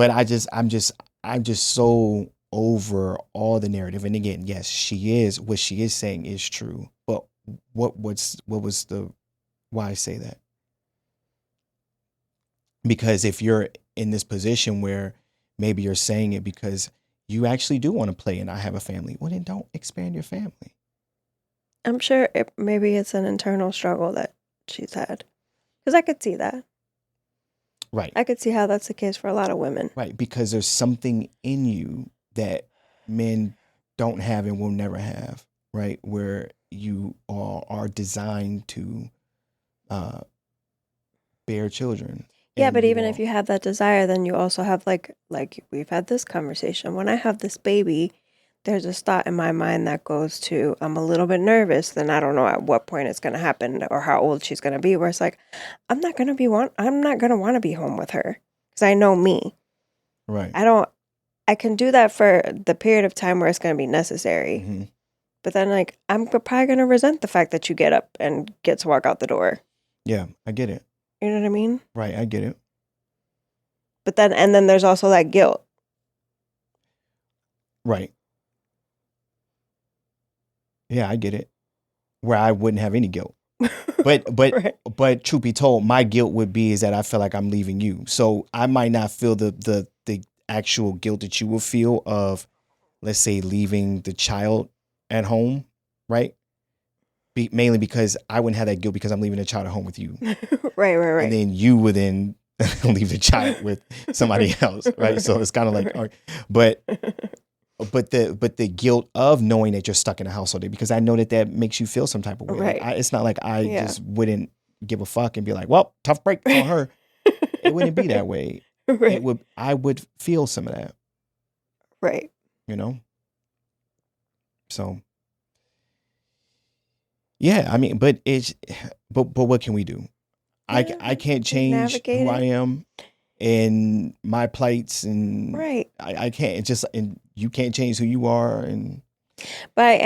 But I'm just so over all the narrative. And again, yes, what she is saying is true. But what was the why I say that? Because if you're in this position where maybe you're saying it because you actually do want to play and I have a family, well then don't expand your family. I'm sure maybe it's an internal struggle that she's had. Because I could see that. Right. I could see how that's the case for a lot of women. Right. Because there's something in you that men don't have and will never have, right? Where you are designed to bear children. Yeah, And but you even if will, you have that desire, then you also have like we've had this conversation. When I have this baby, there's a thought in my mind that goes to I'm a little bit nervous, then I don't know at what point it's gonna happen or how old she's gonna be, where it's like, I'm not gonna want to be home with her. Because I know me. right. I can do that for the period of time where it's gonna be necessary. Hmm. But then like I'm probably gonna resent the fact that you get up and get to walk out the door. Yeah, I get it. You know what I mean? Right, I get it. But then there's also that guilt. Right. Yeah, I get it. Where I wouldn't have any guilt. But Right. but truth be told, my guilt would be is that I feel like I'm leaving you. So I might not feel the actual guilt that you will feel of, let's say, leaving the child at home, right? Mainly because I wouldn't have that guilt because I'm leaving the child at home with you, Right, and right, then you would then leave the child with somebody else, right? So it's kind of like, but right. the guilt of knowing that you're stuck in a house all day, because I know that makes you feel some type of way. Like Right. it's not like I Yeah. just wouldn't give a fuck and be like, well, tough break on her. It wouldn't be that way. Right. I would feel some of that, Right. you know? So yeah, I mean, but what can we do? Yeah, I can't you change navigate who I it. am and my plights, and Right. I can't, it's just, and you can't change who you are. And But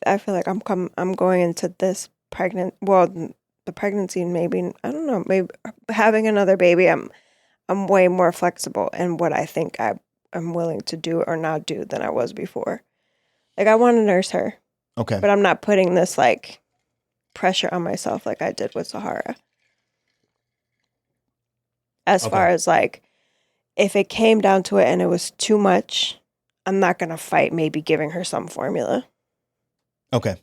I feel like I'm going into this the pregnancy maybe I don't know, maybe having another baby I'm way more flexible in what I think I'm willing to do or not do than I was before. Like I want to nurse her, okay, but I'm not putting this like pressure on myself like I did with Sahara. As okay, far as like if it came down to it and it was too much, I'm not going to fight maybe giving her some formula. okay,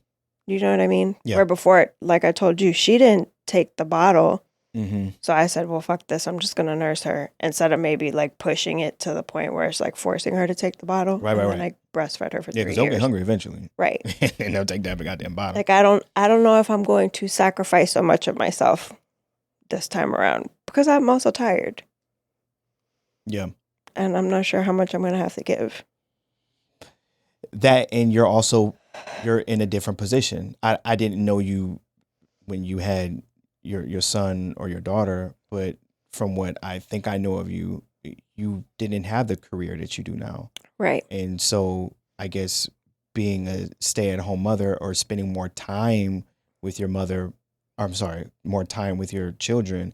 You know what I mean? yeah, Where before, like I told you, she didn't take the bottle. mm-hmm, So I said, well, fuck this. I'm just going to nurse her instead of maybe like pushing it to the point where it's like forcing her to take the bottle. right, right, And then right, I breastfed her for yeah, three because they'll get years. hungry eventually, Right. and they'll take that goddamn bottle. Like I don't know if I'm going to sacrifice so much of myself this time around because I'm also tired Yeah, and I'm not sure how much I'm going to have to give. that, and you're in a different position. I didn't know you when you had your son or your daughter, but from what I think I know of you, you didn't have the career that you do now. Right. And so I guess being a stay-at-home mother or spending more time with your mother, I'm sorry, more time with your children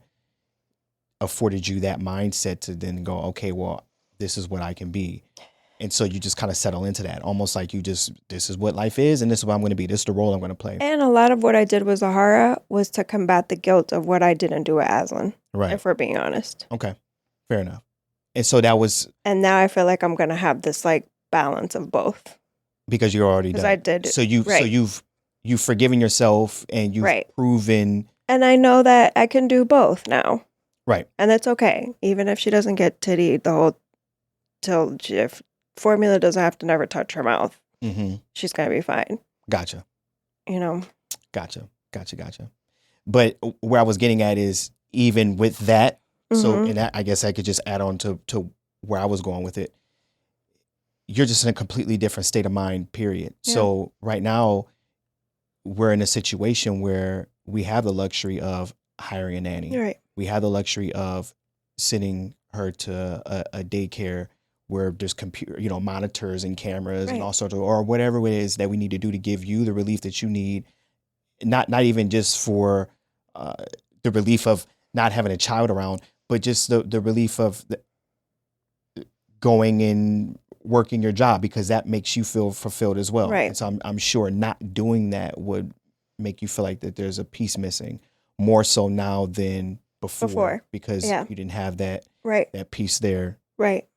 afforded you that mindset to then go, okay, well, this is what I can be. And so you just kind of settle into that, almost like this is what life is, and this is what I'm going to be. This is the role I'm going to play. And a lot of what I did with Zahara was to combat the guilt of what I didn't do with Aslan, Right. if we're being honest. Okay. Fair enough. And so that was And now I feel like I'm going to have this like balance of both. because you're already Because done. I did. So Right. you've forgiven yourself and you've Right. proven. And I know that I can do both now. Right. And that's okay. Even if she doesn't get titty the whole if formula doesn't have to never touch her mouth, Mm-hmm. she's going to be fine. Gotcha. You know? Gotcha. But where I was getting at is even with that. So, Mhm. and that, I guess I could just add on to where I was going with it. You're just in a completely different state of mind, period. Yeah. So right now we're in a situation where we have the luxury of hiring a nanny. You're right. We have the luxury of sending her to a daycare where there's computer, monitors and cameras and Right. all sorts of, or whatever it is that we need to do to give you the relief that you need. Not even just for the relief of not having a child around, but just the relief of going and working your job because that makes you feel fulfilled as well. Right. And so I'm sure not doing that would make you feel like that there's a piece missing more so now than before because Yeah. you didn't have that Right. that piece there Right.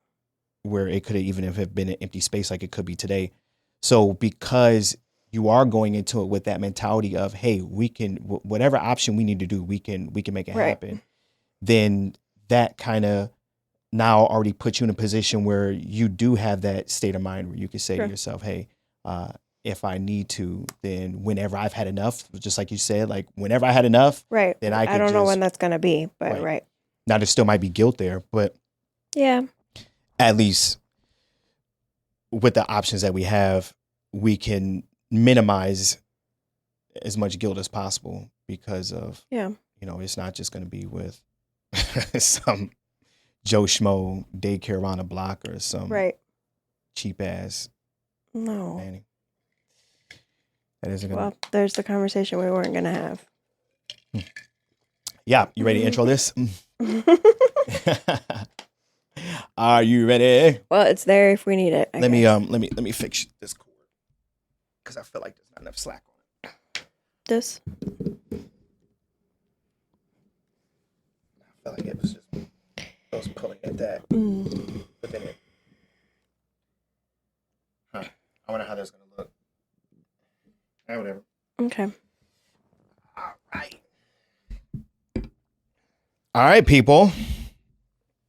where it could even have been an empty space like it could be today. So because you are going into it with that mentality of, hey, we can whatever option we need to do, we can make it Right. happen. Then that kind of now already puts you in a position where you do have that state of mind where you can say to Sure. yourself, hey, if I need to, then whenever I've had enough, just like you said, like whenever I had enough, Right. then I I could don't know just, when that's gonna be, but Right. right. now there still might be guilt there, but Yeah. at least with the options that we have, we can minimize as much guilt as possible because of, Yeah. it's not just going to be with some Joe Schmo daycare around the block or some Right. cheap ass No. nanny. That isn't gonna. Well, there's the conversation we weren't gonna have. Yeah, you ready to intro this? Are you ready? Well, it's there if we need it. I Let me guess. let me fix this cord because I feel like there's not enough slack on it. This. I feel like it was just I was pulling at that, but then it. Huh. I wonder how that's gonna look. All right, whatever. Okay. All right. All right, people.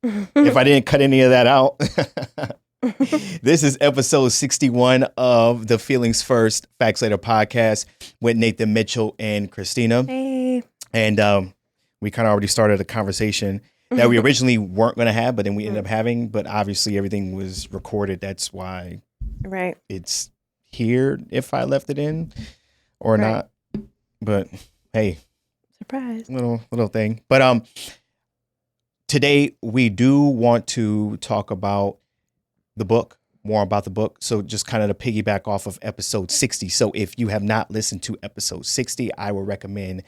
If I didn't cut any of that out, this is episode 61 of the Feelings First, Facts Later podcast with Nathan Mitchell and Christina. Hey. And we kind of already started a conversation that we originally weren't going to have, but then we ended up having. But obviously, everything was recorded. That's why Right. it's here if I left it in or Right. not. But hey, Surprise. little thing. But today we do want to talk about the book, more about the book. So just kind of to piggyback off of episode 60. So if you have not listened to episode 60, I would recommend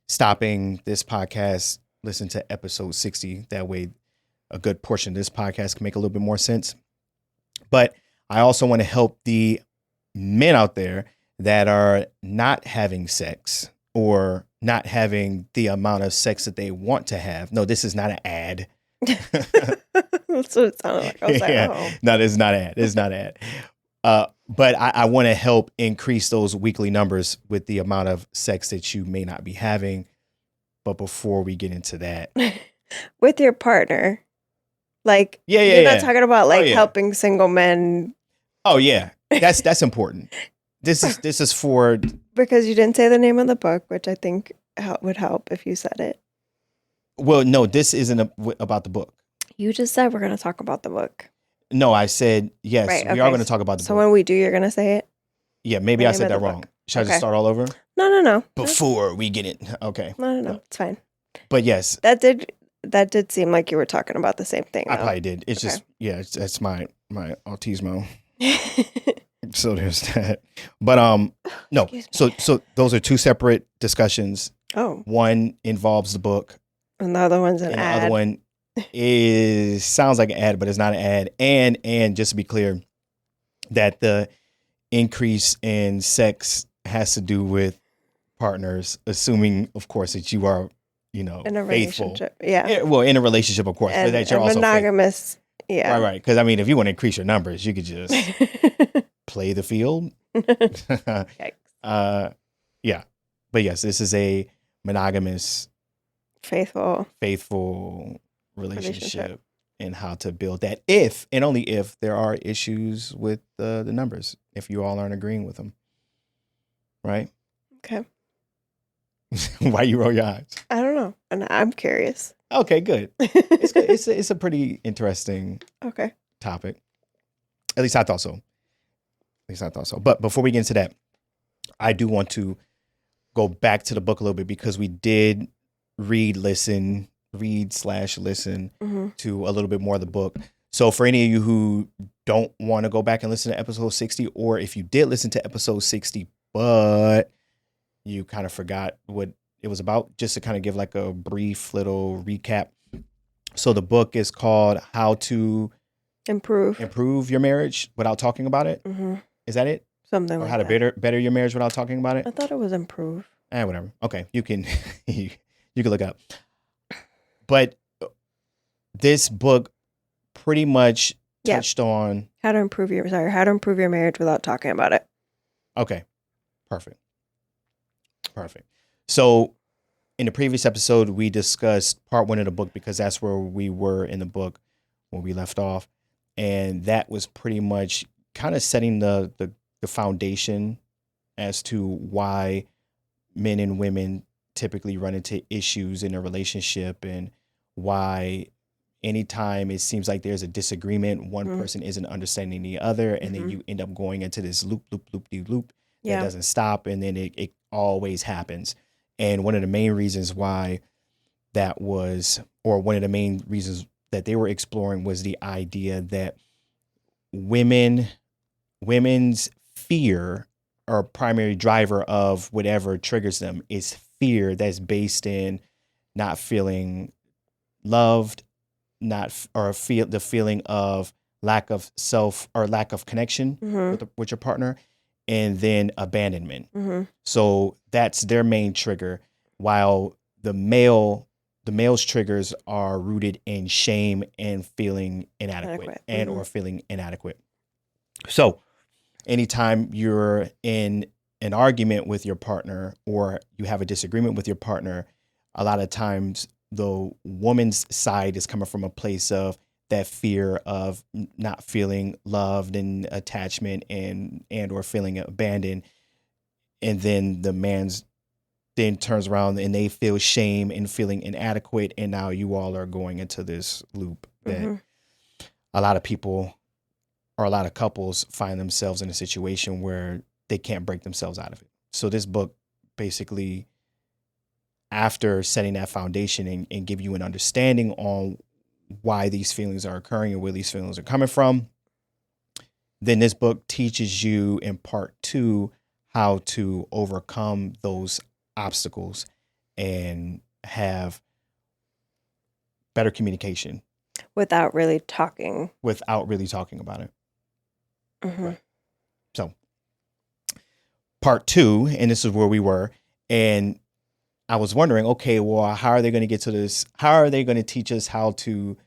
stopping this podcast, listen to episode 60. That way a good portion of this podcast can make a little bit more sense. But I also want to help the men out there that are not having sex or not having the amount of sex that they want to have. No, this is not an ad. That's what it sounded like. I was like, oh. No, this is not an ad. It's not an ad. But I want to help increase those weekly numbers with the amount of sex that you may not be having. But before we get into that. With your partner. Like, Yeah, you're not yeah. talking about like yeah. helping single men Oh, yeah. That's important. This is for. because you didn't say the name of the book, which I think would help if you said it. Well, no, this isn't about the book. You just said we're going to talk about the book. No, I said, yes, Right, we are okay. going to talk about the So book. when we do, you're going to say it? Yeah, maybe the I name said of that the wrong. book. Should I Okay. just start all over? No. Before we get it. Okay. No. It's fine. But yes, That did seem like you were talking about the same thing, I though. probably did. It's Okay. just, yeah, that's my autismo. So there's that. But no. Excuse me. So those are two separate discussions. Oh, One involves the book, and the other one's an and the ad. other one sounds like an ad, but it's not an ad. And just to be clear, that the increase in sex has to do with partners, assuming, of course, that you are, in a faithful. relationship. Yeah. Yeah, well, in a relationship, of course, but And, that you're and also faithful. monogamous. Yeah. Right. Because I mean, if you want to increase your numbers, you could just play the field. Yikes. Yeah. But yes, this is a monogamous, Faithful. faithful relationship and how to build that if and only if there are issues with the numbers, if you all aren't agreeing with them. Right? Okay. Why you roll your eyes? I don't know. And I'm curious. Okay, good. It's good. It's a pretty interesting Okay. topic. At least I thought so. But before we get into that, I do want to go back to the book a little bit because we did read/listen Mm-hmm. to a little bit more of the book. So for any of you who don't want to go back and listen to episode 60, or if you did listen to episode 60, but you kind of forgot what it was about, just to kind of give like a brief little recap. So the book is called How to improve your marriage without talking about it. Mm-hmm. Is that it? Something Or like how to that. better your marriage without talking about it? I thought it was improve. Whatever. Okay, you can you can look it up. But this book pretty much Yeah. touched on How to improve your marriage without talking about it. Okay. Perfect. So in the previous episode, we discussed part 1 of the book because that's where we were in the book when we left off. And that was pretty much kind of setting the foundation as to why men and women typically run into issues in a relationship, and why anytime it seems like there's a disagreement, one person isn't understanding the other, and then you end up going into this loop that doesn't stop, and then it always happens. And one of the main reasons why that was, or one of the main reasons that they were exploring, was the idea that women's fear, or primary driver of whatever triggers them, is fear that's based in not feeling loved, feel the feeling of lack of self or lack of connection with your partner, and then abandonment. So that's their main trigger, while the male's triggers are rooted in shame and feeling inadequate or feeling inadequate. So anytime you're in an argument with your partner, or you have a disagreement with your partner, a lot of times the woman's side is coming from a place of that fear of not feeling loved and attachment and or feeling abandoned. And then the man's then turns around and they feel shame and feeling inadequate. And now you all are going into this loop that a lot of people, or a lot of couples, find themselves in a situation where they can't break themselves out of it. So this book basically, after setting that foundation and give you an understanding on why these feelings are occurring and where these feelings are coming from, then this book teaches you in part 2 how to overcome those obstacles and have better communication without really talking about it. Right. So part 2, and this is where we were, and I was wondering, okay, well, how are they going to get to this? How are they going to teach us how to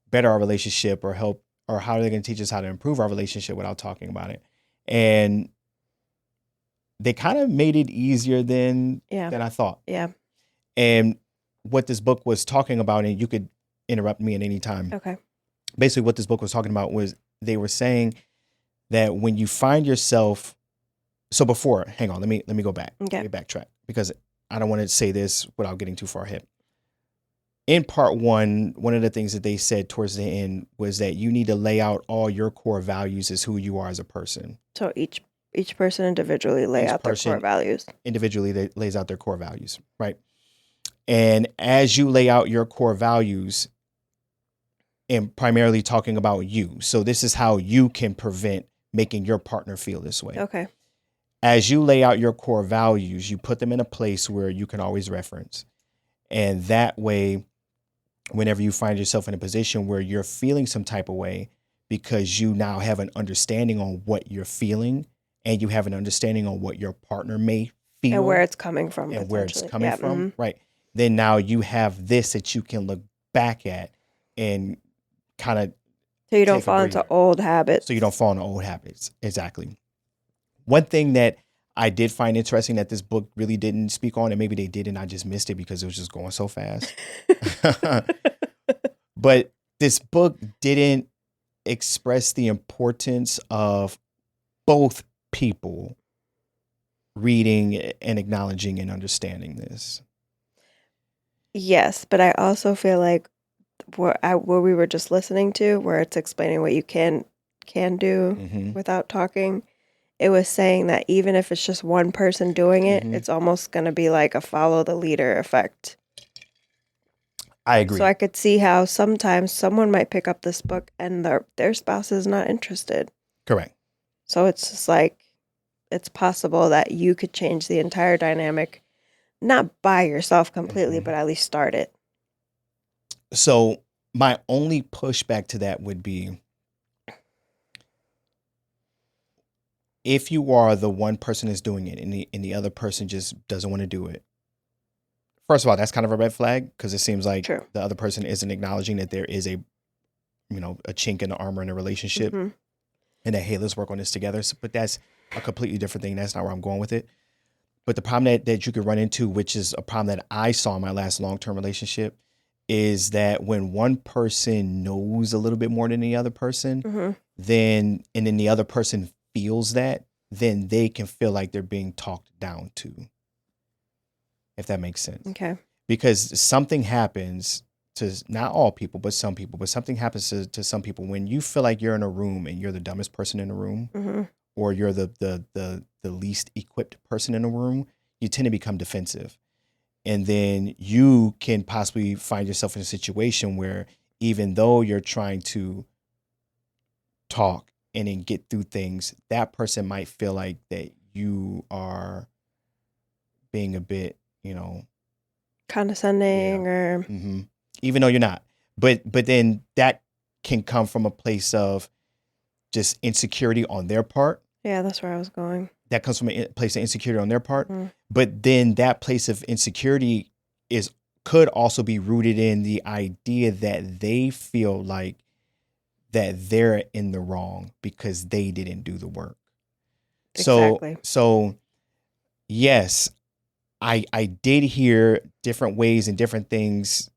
better our relationship, or help, or how are they going to teach us how to improve our relationship without talking about it? And they kind of made it easier than I thought. Yeah. And what this book was talking about, and you could interrupt me at any time. Okay. Basically, what this book was talking about was, they were saying that when you find yourself, so before, hang on, let me go back. Okay. Let me backtrack, because I don't want to say this without getting too far ahead. In part 1, one of the things that they said towards the end was that you need to lay out all your core values as who you are as a person. So each person individually their core values. Individually, that lays out their core values, right? And as you lay out your core values, and primarily talking about you, so this is how you can prevent making your partner feel this way. Okay. As you lay out your core values, you put them in a place where you can always reference. And that way, whenever you find yourself in a position where you're feeling some type of way, because you now have an understanding on what you're feeling, and you have an understanding on what your partner may feel, and where it's coming from, right? Then now you have this that you can look back at and kind of, so you don't fall into old habits. Exactly. One thing that I did find interesting that this book really didn't speak on, and maybe they did and I just missed it because it was just going so fast. But this book didn't express the importance of both people reading and acknowledging and understanding this. Yes, but I also feel like where we were just listening to, where it's explaining what you can do without talking, it was saying that even if it's just one person doing it, it's almost going to be like a follow the leader effect. I agree. So I could see how sometimes someone might pick up this book and their spouse is not interested. Correct. So it's just like, it's possible that you could change the entire dynamic, not by yourself completely, but at least start it. So my only pushback to that would be, if you are the one person that's doing it and the other person just doesn't want to do it, first of all, that's kind of a red flag because it seems like True. the other person isn't acknowledging that there is a chink in the armor in a relationship Mm-hmm. and that, hey, let's work on this together. So, but that's a completely different thing. That's not where I'm going with it. But the problem that you could run into, which is a problem that I saw in my last long-term relationship, is that when one person knows a little bit more than the other person, Mm-hmm. then the other person feels that, then they can feel like they're being talked down to, if that makes sense. Okay. Because something happens to not all people, but some people, but something happens to some people when you feel like you're in a room and you're the dumbest person in the room, Mm-hmm. or you're the least equipped person in the room, you tend to become defensive. And then you can possibly find yourself in a situation where even though you're trying to talk and then get through things, that person might feel like that you are being a bit, Condescending or hmm even though you're not. But then that can come from a place of just insecurity on their part. yeah, that's where I was going. That comes from a place of insecurity on their part. Mm. But then that place of insecurity could also be rooted in the idea that they feel like that they're in the wrong because they didn't do the work. Exactly. So yes, I did hear different ways and different things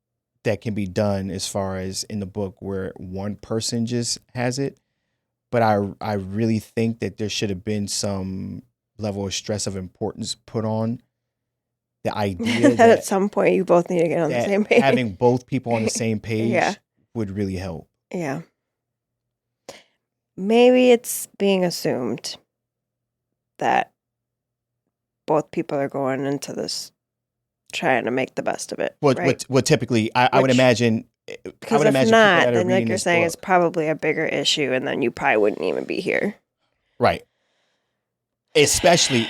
that can be done as far as in the book where one person just has it. But I really think that there should have been some level of stress of importance put on the idea That that at some point you both need to get on the that same page. having both people on the same page Yeah. would really help. Yeah. Maybe it's being assumed that both people are going into this trying to make the best of it, right? What typically I would Which- imagine. Because if people not, that are then like reading you're this saying, it's book, probably a bigger issue, and then you probably wouldn't even be here. right? Especially,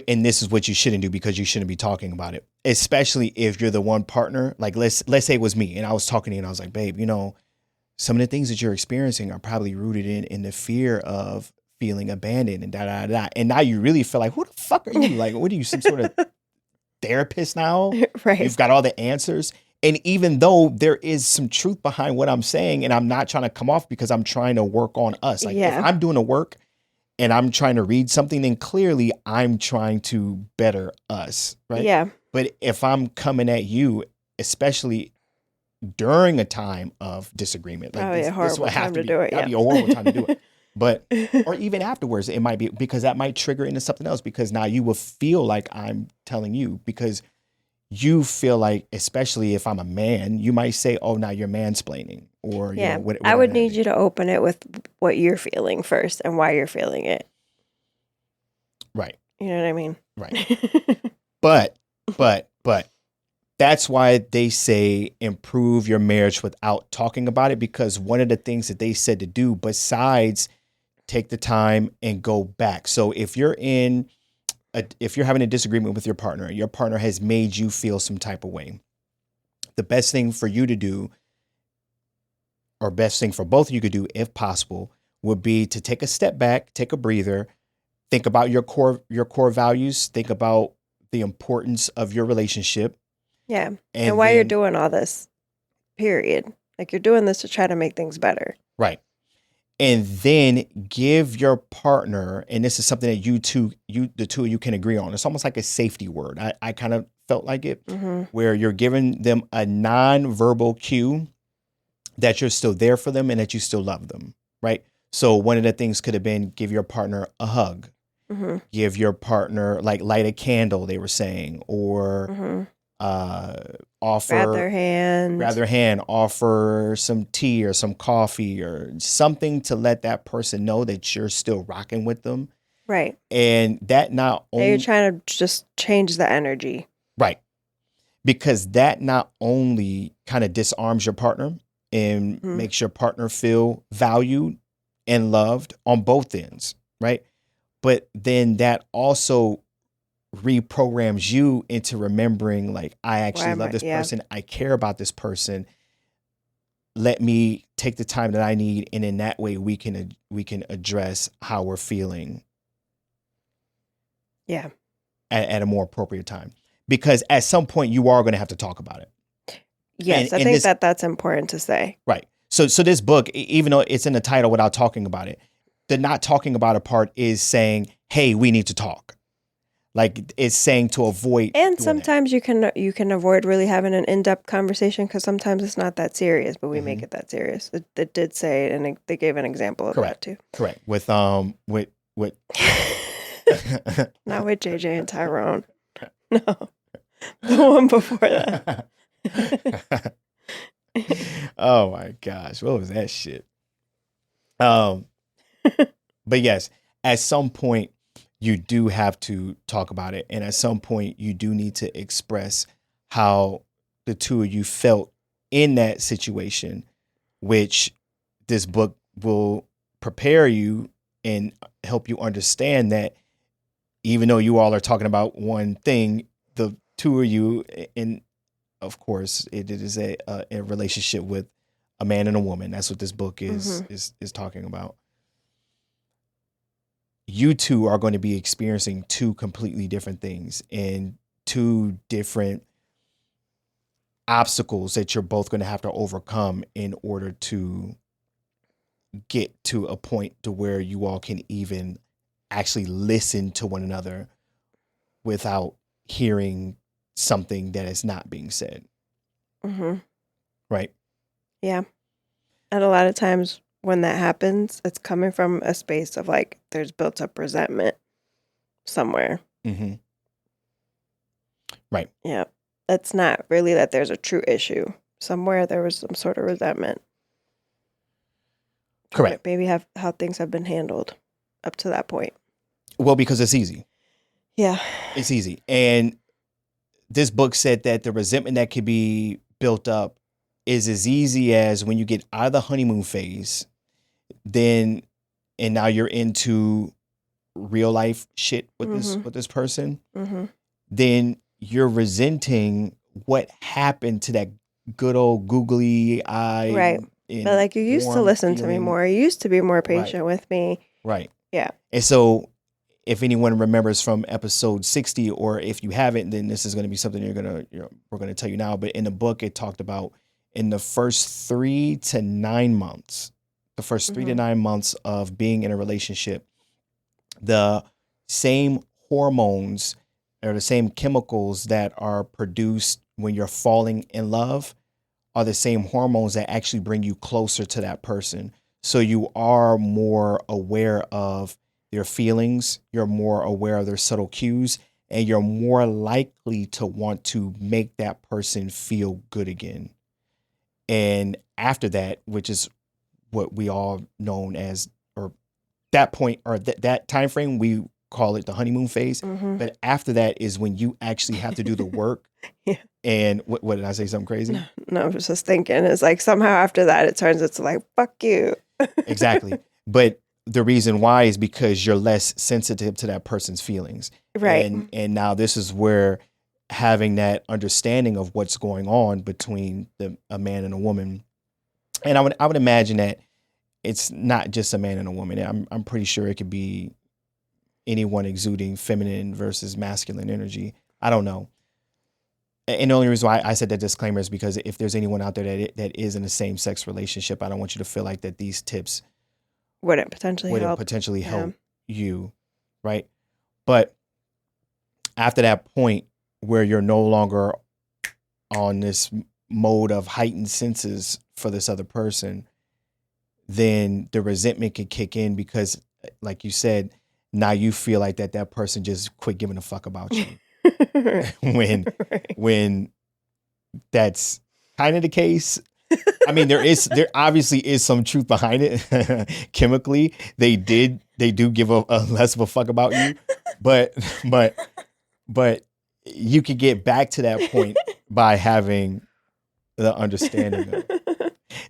and this is what you shouldn't do because you shouldn't be talking about it. Especially if you're the one partner. Like let's say it was me, and I was talking to you, and I was like, babe, some of the things that you're experiencing are probably rooted in the fear of feeling abandoned and da da da. And now you really feel like, who the fuck are you? Like, what are you, some sort of therapist now? Right. You've got all the answers. And even though there is some truth behind what I'm saying, and I'm not trying to come off because I'm trying to work on us. Like Yeah. if I'm doing the work and I'm trying to read something, then clearly I'm trying to better us, right? Yeah. But if I'm coming at you, especially during a time of disagreement, like Probably a this horrible would have time to to be, do it. that'd Yeah. be a horrible time to do it. But or even afterwards, it might be because that might trigger into something else because now you will feel like I'm telling you because you feel like, especially if I'm a man, you might say, "Oh, now you're mansplaining," or Yeah. what, I would whatever need you to open it with what you're feeling first and why you're feeling it. Right, You know what I mean? right. But that's why they say improve your marriage without talking about it because one of the things that they said to do besides take the time and go back. So if you're if you're having a disagreement with your partner has made you feel some type of way, the best thing for you to do, or best thing for both of you to do, if possible, would be to take a step back, take a breather, think about your core values, think about the importance of your relationship. Yeah. And why you're doing all this, period. Like you're doing this to try to make things better. Right. And then give your partner, and this is something that the two of you can agree on. It's almost like a safety word. I kind of felt like it, where you're giving them a non-verbal cue that you're still there for them and that you still love them, right? So one of the things could have been give your partner a hug, give your partner, like light a candle, they were saying, or offer, grab their hand, offer some tea or some coffee or something to let that person know that you're still rocking with them. Right. And that not only you're trying to just change the energy. Right. Because that not only kind of disarms your partner and makes your partner feel valued and loved on both ends, right? But then that also reprograms you into remembering, like, I actually love this person. I care about this person. Let me take the time that I need, and in that way, we can address how we're feeling Yeah. at a more appropriate time. Because at some point you are going to have to talk about it. Yes, I think that's important to say. Right. So this book, even though it's in the title without talking about it, the not talking about it part is saying, hey, we need to talk. Like it's saying to avoid. And sometimes you can avoid really having an in-depth conversation because sometimes it's not that serious, but we make it that serious. It did say, and they gave an example of that too. Correct. With not with JJ and Tyrone. No, the one before that. Oh my gosh, what was that shit? But yes, at some point you do have to talk about it, and at some point you do need to express how the two of you felt in that situation, which this book will prepare you and help you understand that even though you all are talking about one thing, the two of you, and of course it is a relationship with a man and a woman. That's what this book is talking about. You two are going to be experiencing two completely different things and two different obstacles that you're both going to have to overcome in order to get to a point to where you all can even actually listen to one another without hearing something that is not being said. Right? Yeah. And a lot of times when that happens, it's coming from a space of like there's built up resentment somewhere. Right. Yeah. It's not really that there's a true issue. Somewhere there was some sort of resentment. Correct. Maybe how things have been handled up to that point. Well, because it's easy. Yeah. It's easy. And this book said that the resentment that could be built up is as easy as when you get out of the honeymoon phase, and now you're into real life shit with this person, then you're resenting what happened to that good old googly eye. Right. But like you used to listen to me more. You used to be more patient with me. Right. Yeah. And so if anyone remembers from episode 60, or if you haven't, then this is going to be something we're going to tell you now. But in the book, it talked about in the first 3 to 9 months, of being in a relationship, the same hormones or the same chemicals that are produced when you're falling in love are the same hormones that actually bring you closer to that person. So you are more aware of their feelings, you're more aware of their subtle cues, and you're more likely to want to make that person feel good again. And after that, which is what we all known as, or that point, or that time frame, we call it the honeymoon phase. But after that is when you actually have to do the work. Yeah. And what did I say? Something crazy? No, I was just thinking. It's like somehow after that, it turns into like, fuck you. Exactly. But the reason why is because you're less sensitive to that person's feelings. Right. And now this is where having that understanding of what's going on between a man and a woman. And I would imagine that it's not just a man and a woman. I'm pretty sure it could be anyone exuding feminine versus masculine energy. I don't know. And the only reason why I said that disclaimer is because if there's anyone out there that is in a same sex relationship, I don't want you to feel like that these tips wouldn't potentially help you, right? But after that point where you're no longer on this mode of heightened senses for this other person, then the resentment can kick in because, like you said, now you feel like that person just quit giving a fuck about you. when that's kind of the case. I mean, there obviously is some truth behind it. Chemically, they do give a less of a fuck about you, but you could get back to that point by having the understanding of it.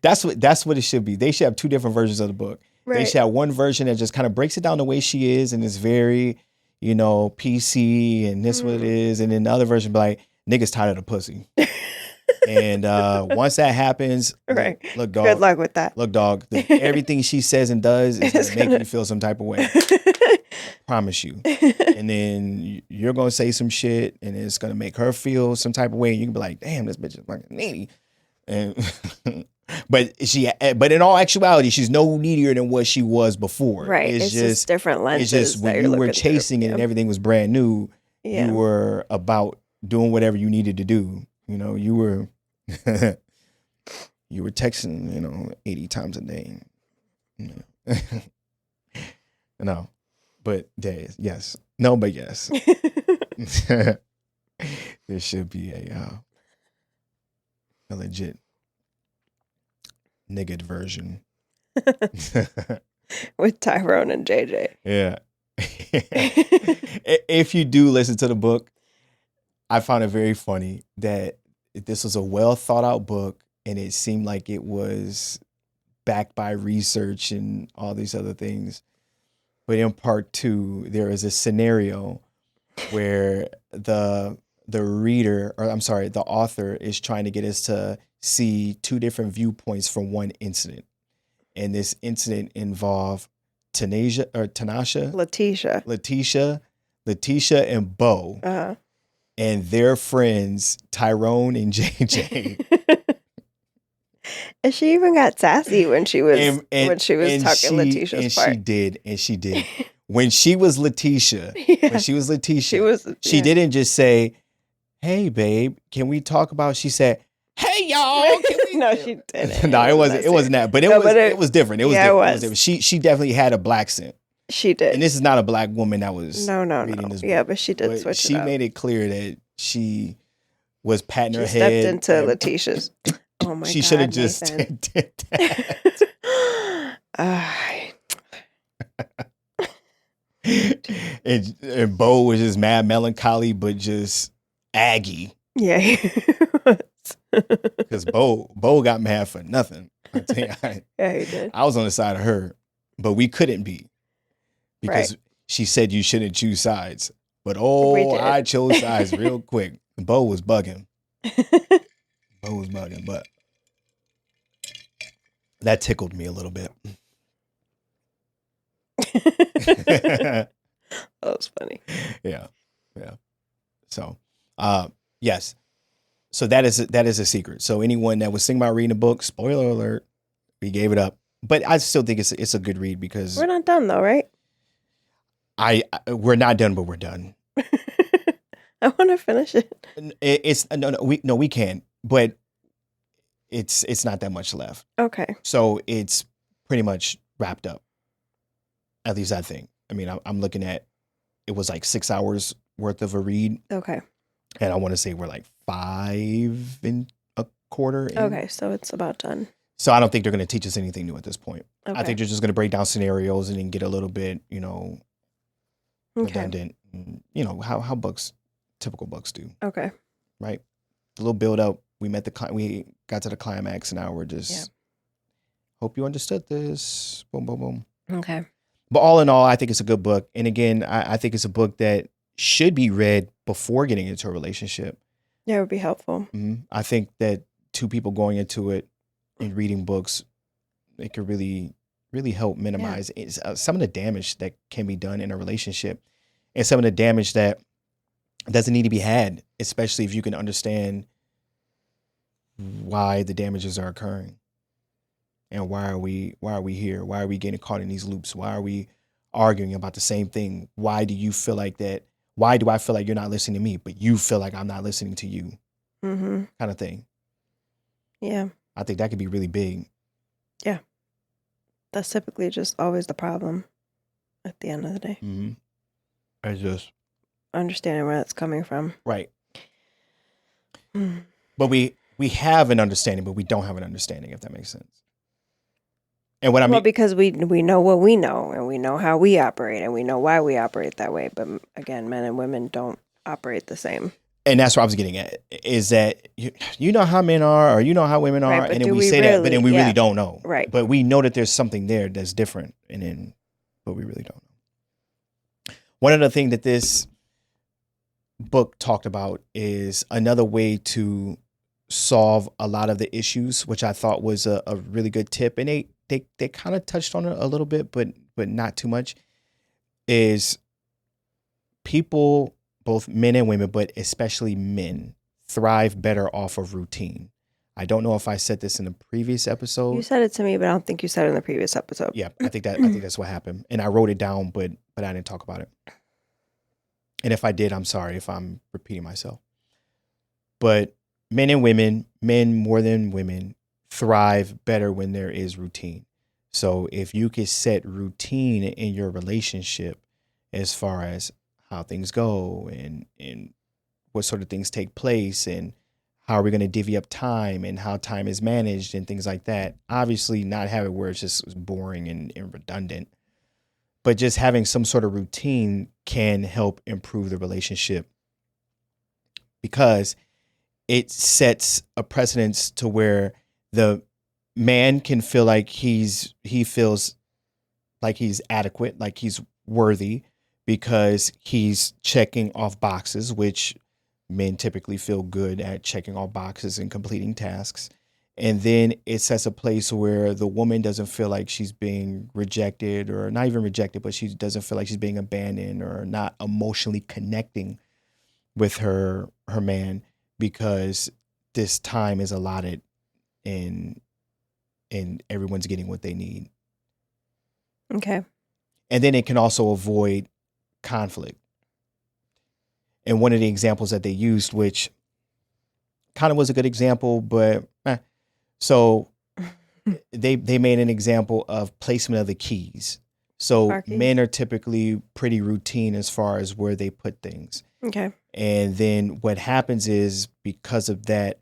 That's what it should be. They should have two different versions of the book. Right. They should have one version that just kind of breaks it down the way she is and is very, PC and this what it is, and then the other version be like, niggas tired of the pussy. And once that happens, right. Look, dog. Good luck with that. Look, dog. Everything she says and does is gonna make you feel some type of way. Promise you. And then you're gonna say some shit, and it's gonna make her feel some type of way. And you can be like, "Damn, this bitch is fucking needy." And but in all actuality, she's no needier than what she was before. Right. It's just different lenses. It's just when you were chasing it and everything was brand new. Yeah. You were about doing whatever you needed to do. You know, you were you were texting, 80 times a day. No, but yes. No, but yes. There should be a legit nigga version. With Tyrone and JJ. Yeah. If you do listen to the book, I found it very funny that this was a well thought out book, and it seemed like it was backed by research and all these other things. But in part 2, there is a scenario where the author is trying to get us to see 2 different viewpoints from one incident. And this incident involved Letitia and Bo, and their friends Tyrone and JJ. And she even got sassy when she was talking Letitia's part. She did. When she was Letitia, she didn't just say, "Hey, babe, can we talk about?" She said, "Hey, y'all." No, she didn't. No, it wasn't that. But it was different. It was different. She definitely had a black accent. She did. And this is not a black woman that was reading this book. Yeah, but she did switch it up. She made it clear that she was patting her head. She stepped into Letitia's. Oh my God. She should have just did that. And Bo was just mad melancholy, but just aggy. Yeah, he was. Because Bo got mad for nothing. I tell you, yeah, he did. I was on the side of her, but we couldn't be. Because she said you shouldn't choose sides. But I chose sides real quick. Bo was bugging. But that tickled me a little bit. That was funny. Yeah. So, yes. So that is a secret. So anyone that was thinking about reading a book, spoiler alert, we gave it up. But I still think it's a good read because we're not done though, right? We're not done, but we're done. I want to finish it. It's we can, but it's not that much left. Okay. So it's pretty much wrapped up. At least I think. I mean, I'm looking at it was like 6 hours worth of a read. Okay. And I want to say we're like 5 and a quarter in. Okay, so it's about done. So I don't think they're going to teach us anything new at this point. Okay. I think they're just going to break down scenarios and then get a little bit, redundant. How typical books do. Okay. Right. A little build up. We got to the climax, and now we're just hope you understood this. Boom, boom, boom. Okay. But all in all, I think it's a good book. And again, I think it's a book that should be read before getting into a relationship. Yeah, it would be helpful. Mm-hmm. I think that 2 people going into it and reading books, it could really, really help minimize some of the damage that can be done in a relationship, and some of the damage that doesn't need to be had, especially if you can understand why the damages are occurring. And why are we here? Why are we getting caught in these loops? Why are we arguing about the same thing? Why do you feel like that? Why do I feel like you're not listening to me, but you feel like I'm not listening to you? Mm-hmm. Kind of thing. Yeah. I think that could be really big. Yeah. That's typically just always the problem at the end of the day. Mm-hmm. I just understanding where that's coming from. Right. But we have an understanding, but we don't have an understanding, if that makes sense. And what I mean, because we know what we know, and we know how we operate, and we know why we operate that way. But again, men and women don't operate the same. And that's what I was getting at, is that you know how men are, or you know how women are, and then we say that, but then we really don't know. Right. But we know that there's something there that's different, but we really don't know. One of the things that this book talked about is another way to solve a lot of the issues, which I thought was a really good tip. And they kind of touched on it a little bit, but not too much, is people, both men and women, but especially men, thrive better off of routine. I don't know if I said this in the previous episode. You said it to me, but I don't think you said it in the previous episode. Yeah, I think that's what happened. And I wrote it down, but I didn't talk about it. And if I did, I'm sorry if I'm repeating myself. But men and women, men more than women, thrive better when there is routine. So if you could set routine in your relationship as far as how things go and what sort of things take place and how are we going to divvy up time and how time is managed and things like that. Obviously not have it where it's just boring and redundant, but just having some sort of routine can help improve the relationship because it sets a precedence to where the man can feel like he feels like he's adequate, like he's worthy because he's checking off boxes, which men typically feel good at checking off boxes and completing tasks. And then it sets a place where the woman doesn't feel like she's being rejected or not even rejected, but she doesn't feel like she's being abandoned or not emotionally connecting with her man because this time is allotted and everyone's getting what they need. Okay. And then it can also avoid conflict. And one of the examples that they used, which kind of was a good example, but so they made an example of placement of the keys. So Parking. Men are typically pretty routine as far as where they put things. Okay. And then what happens is because of that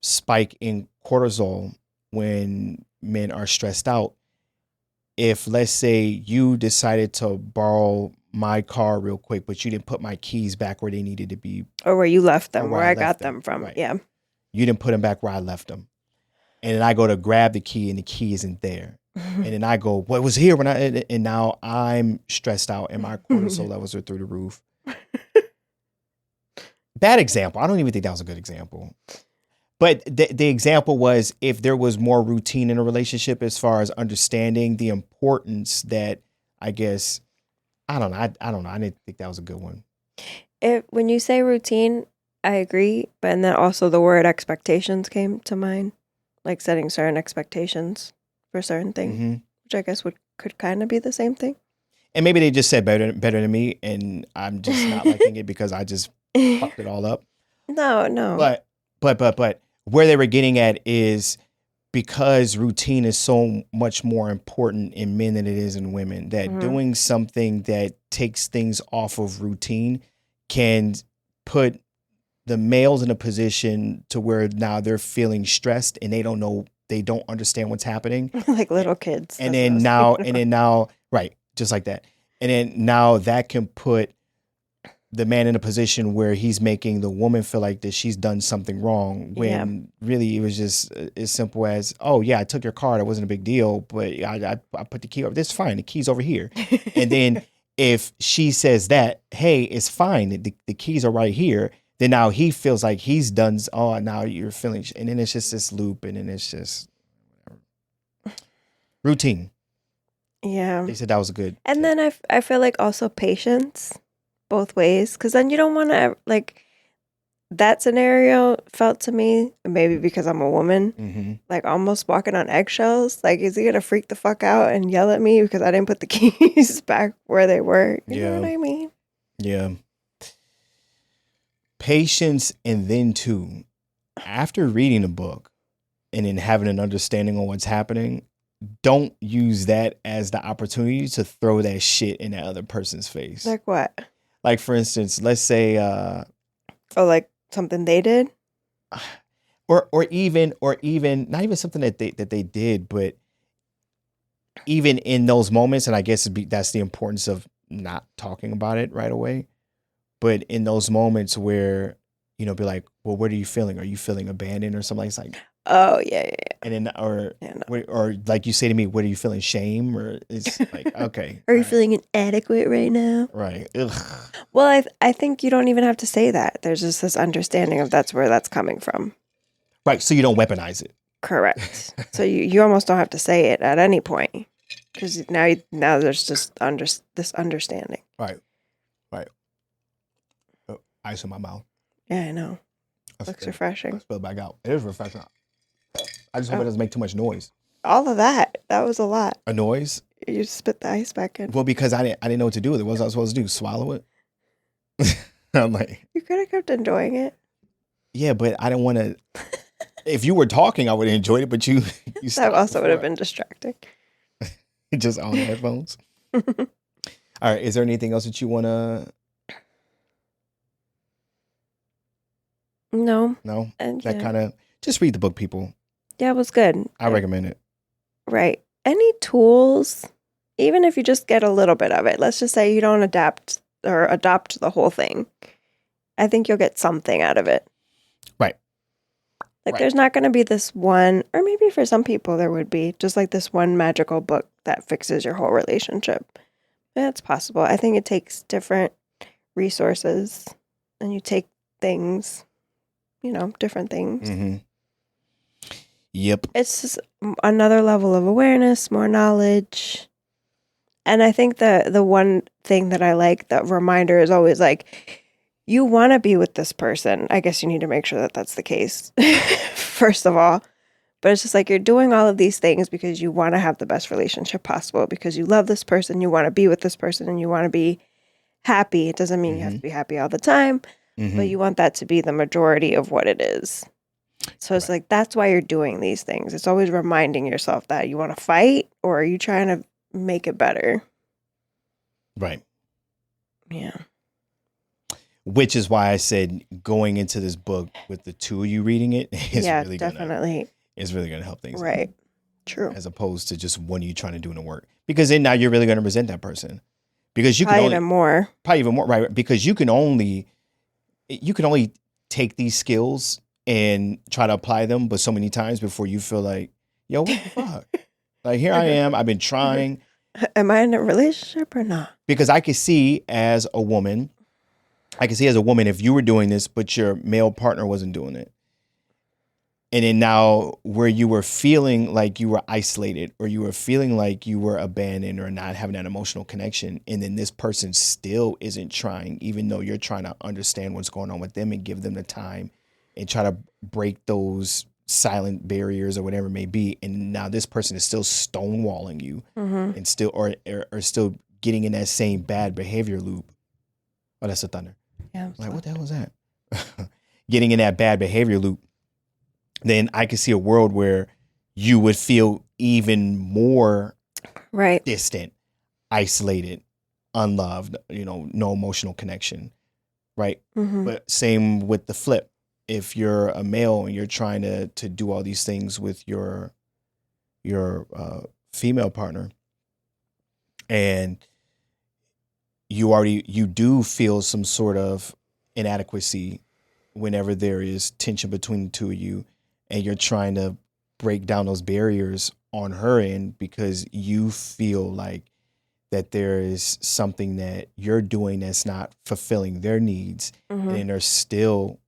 spike in cortisol when men are stressed out, if let's say you decided to borrow my car real quick, but you didn't put my keys back where they needed to be. Or where you left them, Or where I got them from. Right. Yeah. You didn't put them back where I left them. And then I go to grab the key and the key isn't there. And then I go, what was here when and now I'm stressed out and my cortisol levels are through the roof. Bad example. I don't even think that was a good example. But the example was if there was more routine in a relationship as far as understanding the importance that I guess, I don't know. I didn't think that was a good one. When you say routine, I agree. But and then also the word expectations came to mind, like setting certain expectations for certain things, which I guess could kind of be the same thing. And maybe they just said better than me, and I'm just not liking it because I just fucked it all up. No. But where they were getting at is because routine is so much more important in men than it is in women, that doing something that takes things off of routine can put the males in a position to where now they're feeling stressed and they don't understand what's happening. Like little kids. And then now, right, just like that. And then now that can put the man in a position where he's making the woman feel like that she's done something wrong when really it was just as simple as, oh yeah, I took your car. That wasn't a big deal, but I put the key over. That's fine. The key's over here. And then if she says that, hey, it's fine. The keys are right here. Then now he feels like he's done. Oh, now you're feeling, and then it's just this loop, and then it's just routine. Yeah. They said that was a good. And then I feel like also patience both ways, because then you don't want to, like, that scenario felt to me, maybe because I'm a woman, like almost walking on eggshells. Like, is he gonna freak the fuck out and yell at me because I didn't put the keys back where they were? You know what I mean? Yeah. Patience, and then too, after reading the book and then having an understanding on what's happening, don't use that as the opportunity to throw that shit in that other person's face. Like what? Like, for instance, let's say like something they did? Or even not even something that they did, but even in those moments, and I guess that's the importance of not talking about it right away. But in those moments where, be like, well, what are you feeling? Are you feeling abandoned or something? It's like, oh yeah. And then, or like you say to me, what are you feeling? Shame? Or it's like, okay. Are you feeling inadequate right now? Right. Ugh. Well, I think you don't even have to say that. There's just this understanding of that's where that's coming from. Right. So you don't weaponize it. Correct. So you almost don't have to say it at any point because now there's just this understanding. Right. ice in my mouth. Yeah, I know. I Looks spit refreshing. it back out. It is refreshing. I just hope it Oh, doesn't make too much noise. all of that. That was a lot. A noise? You just spit the ice back in. Well, because I didn't know what to do with it. What was I supposed to do? Swallow it? I'm like, You could have kept enjoying it. yeah, but I didn't want to. If you were talking, I would have enjoyed it, but you That stopped also would have before. been distracting. Just on headphones. All right. Is there anything else that you want to? No. No? And That yeah. kind of, just read the book, people. Yeah, it was good. I recommend it. Right. Any tools, even if you just get a little bit of it, let's just say you don't adapt or adopt the whole thing. I think you'll get something out of it. Right. Like Right. there's not going to be this one, or maybe for some people there would be, just like this one magical book that fixes your whole relationship. That's possible. I think it takes different resources and you take things, different things. Mm-hmm. Yep. It's just another level of awareness, more knowledge. And I think the one thing that I like, the reminder is always like, you want to be with this person. I guess you need to make sure that that's the case, first of all. But it's just like you're doing all of these things because you want to have the best relationship possible, because you love this person, you want to be with this person, and you want to be happy. It doesn't mean you have to be happy all the time, but you want that to be the majority of what it is. So it's like, that's why you're doing these things. It's always reminding yourself that you want to fight, or are you trying to make it better? Right. Yeah. Which is why I said going into this book with the two of you reading it is really definitely. It's really gonna help things. Right. Out, True. as opposed to just one of you trying to do the work. Because then now you're really gonna resent that person. Because you Probably can even more. Probably even more, right? Because you can only take these skills and try to apply them, but so many times before you feel like, yo, what the fuck? Like, here I am, I've been trying. Am I in a relationship or not? Because I could see as a woman, if you were doing this, but your male partner wasn't doing it. And then now where you were feeling like you were isolated, or you were feeling like you were abandoned or not having that emotional connection, and then this person still isn't trying, even though you're trying to understand what's going on with them and give them the time and try to break those silent barriers or whatever it may be. And now this person is still stonewalling you and still or still getting in that same bad behavior loop. Oh, that's the thunder. Yeah. Like, what the hell was that? Getting in that bad behavior loop. Then I could see a world where you would feel even more distant, isolated, unloved, no emotional connection, right? But same with the flip. If you're a male and you're trying to do all these things with your female partner, and you do feel some sort of inadequacy whenever there is tension between the two of you, and you're trying to break down those barriers on her end because you feel like that there is something that you're doing that's not fulfilling their needs, and they're still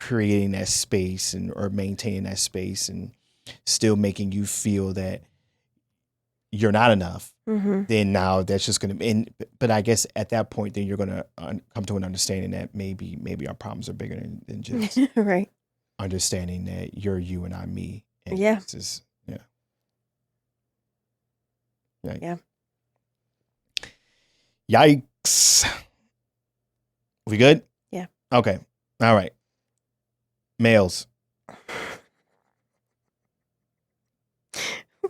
creating that space or maintaining that space and still making you feel that you're not enough. Then now that's just going to, but I guess at that point, then you're going to come to an understanding that maybe our problems are bigger than just right. Understanding that you're you and I'm me. And Yeah. This is, yeah. Right. Yeah. Yikes. We good? Yeah. Okay. All right. Males.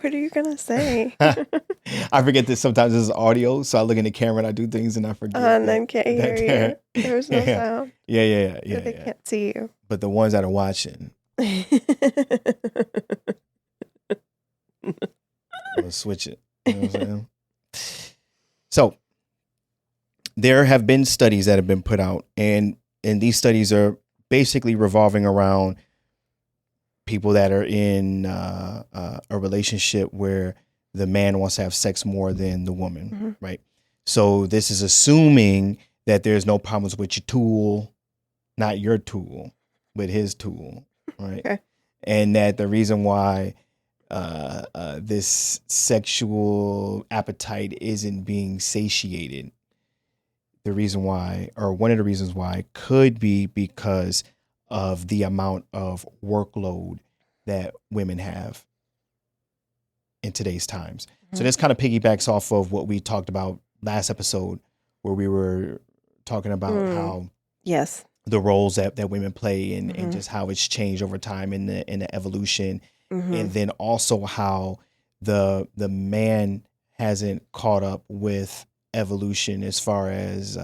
What are you going to say? I forget that sometimes this is audio, so I look in the camera and I do things and I forget. And then can't hear you. There's no sound. Yeah. So they can't see you. But the ones that are watching, we'll switch it. You know what I'm saying? So there have been studies that have been put out, and these studies are basically revolving around people that are in a relationship where the man wants to have sex more than the woman, right? So this is assuming that there's no problems with your tool, not your tool, but his tool, right? Okay. And that the reason why this sexual appetite isn't being satiated the reason why, or one of the reasons why, could be because of the amount of workload that women have in today's times. So Mhm. this kind of piggybacks off of what we talked about last episode, where we were talking about how Yes. the roles that women play and Mhm. just how it's changed over time in the evolution, Mhm. and then also how the man hasn't caught up with evolution as far as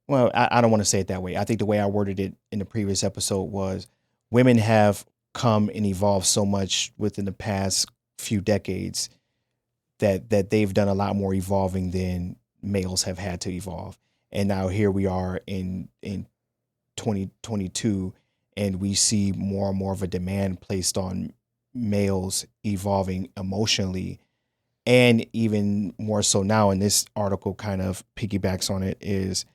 well, I don't want to say it that way. I think the way I worded it in the previous episode was women have come and evolved so much within the past few decades that they've done a lot more evolving than males have had to evolve. And now here we are in 2022, and we see more and more of a demand placed on males evolving emotionally, and even more so now, and this article kind of piggybacks on it, is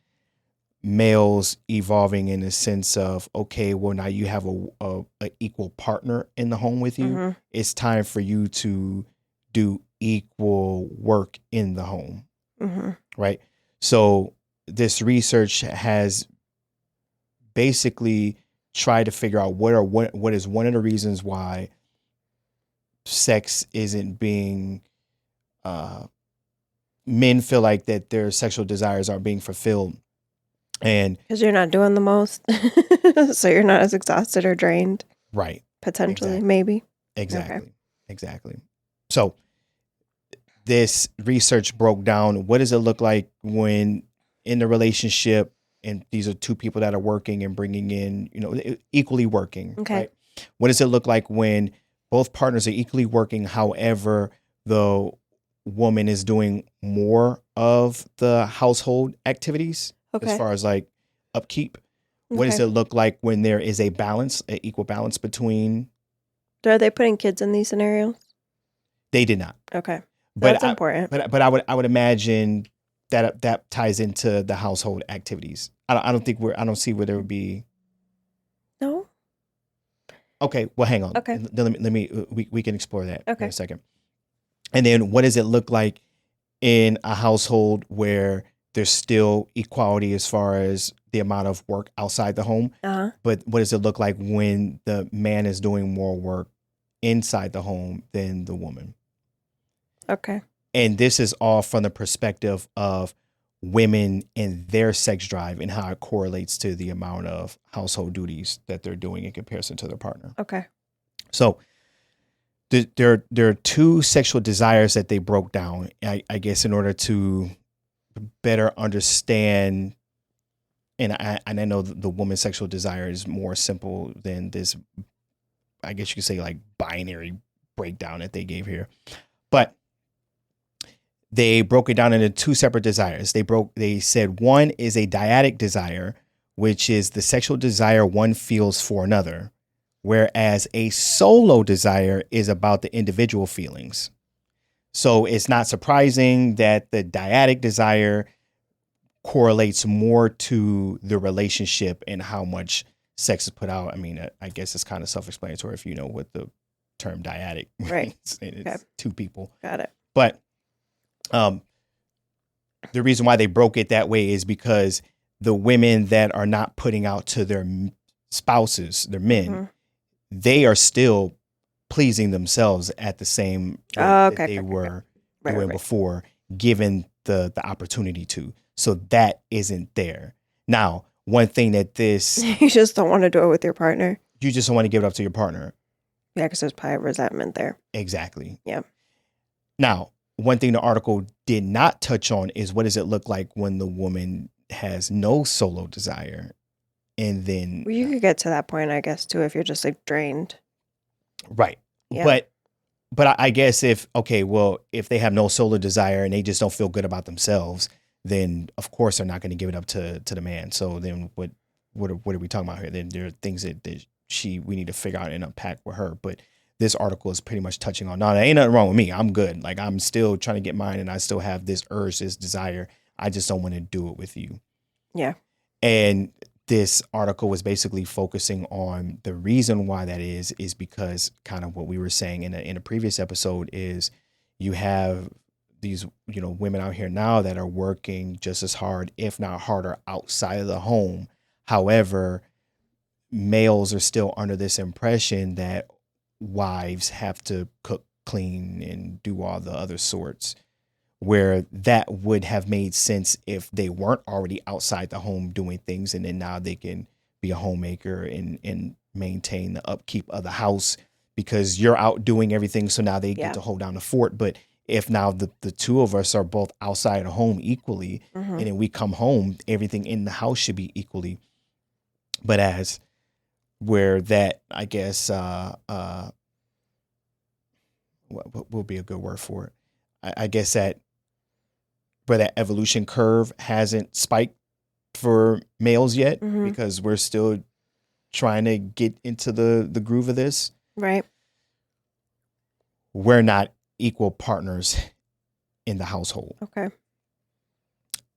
males evolving in the sense of, okay, well, now you have a equal partner in the home with you. Mhm. It's time for you to do equal work in the home, Mhm. right? So this research has basically tried to figure out what is one of the reasons why sex isn't being uh men feel like that their sexual desires aren't being fulfilled. And Because you're not doing the most, so you're not as exhausted or drained. right, Potentially, exactly. maybe. Okay. Exactly. So this research broke down what does it look like when in the relationship, and these are two people that are working and bringing in, equally working, Okay. right? What does it look like when both partners are equally working, however, the woman is doing more of the household activities as Okay. far as like upkeep? What does Okay. it look like when there is a balance, an equal balance between? Are they putting kids in these scenarios? They did not. Okay. But That's important. but I would imagine that ties into the household activities. I don't think I don't see where there would be. No? Okay, well, hang on. Okay. We can explore that here in Okay. a second. And then what does it look like in a household where there's still equality as far as the amount of work outside the home? Uh-huh. But what does it look like when the man is doing more work inside the home than the woman? Okay. And this is all from the perspective of women and their sex drive and how it correlates to the amount of household duties that they're doing in comparison to their partner. Okay. So there are two sexual desires that they broke down, I guess, in order to better understand. And I know the woman's sexual desire is more simple than this, I guess you could say, like binary breakdown that they gave here. But they broke it down into two separate desires. They said one is a dyadic desire, which is the sexual desire one feels for another, whereas a solo desire is about the individual feelings. So it's not surprising that the dyadic desire correlates more to the relationship and how much sex is put out. I mean, I guess it's kind of self-explanatory if you know what the term dyadic Right. means. It's Okay. two people. Got it. But the reason why they broke it that way is because the women that are not putting out to their spouses, their men, Mhm. they are still pleasing themselves at the same rate Oh, that okay. they Okay. were Right. doing Right. before, given the opportunity to. So that isn't there. Now, one thing that this, You just don't want to do it with your partner. you just don't want to give it up to your partner. Yeah, because there's probably resentment there. Exactly. Yeah. Now, one thing the article did not touch on is what does it look like when the woman has no solo desire, and then Well, you could get to that point, I guess, too, if you're just like drained. right. Yeah. But I guess if they have no solo desire and they just don't feel good about themselves, then of course they're not going to give it up to the man. So then what are we talking about here? Then there are things that we need to figure out and unpack with her. But this article is pretty much touching on, no, there ain't nothing wrong with me. I'm good. Like I'm still trying to get mine and I still have this urge, this desire. I just don't want to do it with you. Yeah. And this article was basically focusing on the reason why that is because kind of what we were saying in a previous episode is you have these, women out here now that are working just as hard, if not harder, outside of the home. However, males are still under this impression that wives have to cook, clean, and do all the other sorts, where that would have made sense if they weren't already outside the home doing things, and then now they can be a homemaker and maintain the upkeep of the house because you're out doing everything. So now they get to hold down the fort. But if now the two of us are both outside the home equally, and then we come home, everything in the house should be equally. But as where that, I guess, what will be a good word for it? I guess that where that evolution curve hasn't spiked for males yet, because we're still trying to get into the groove of this. Right. We're not equal partners in the household. Okay.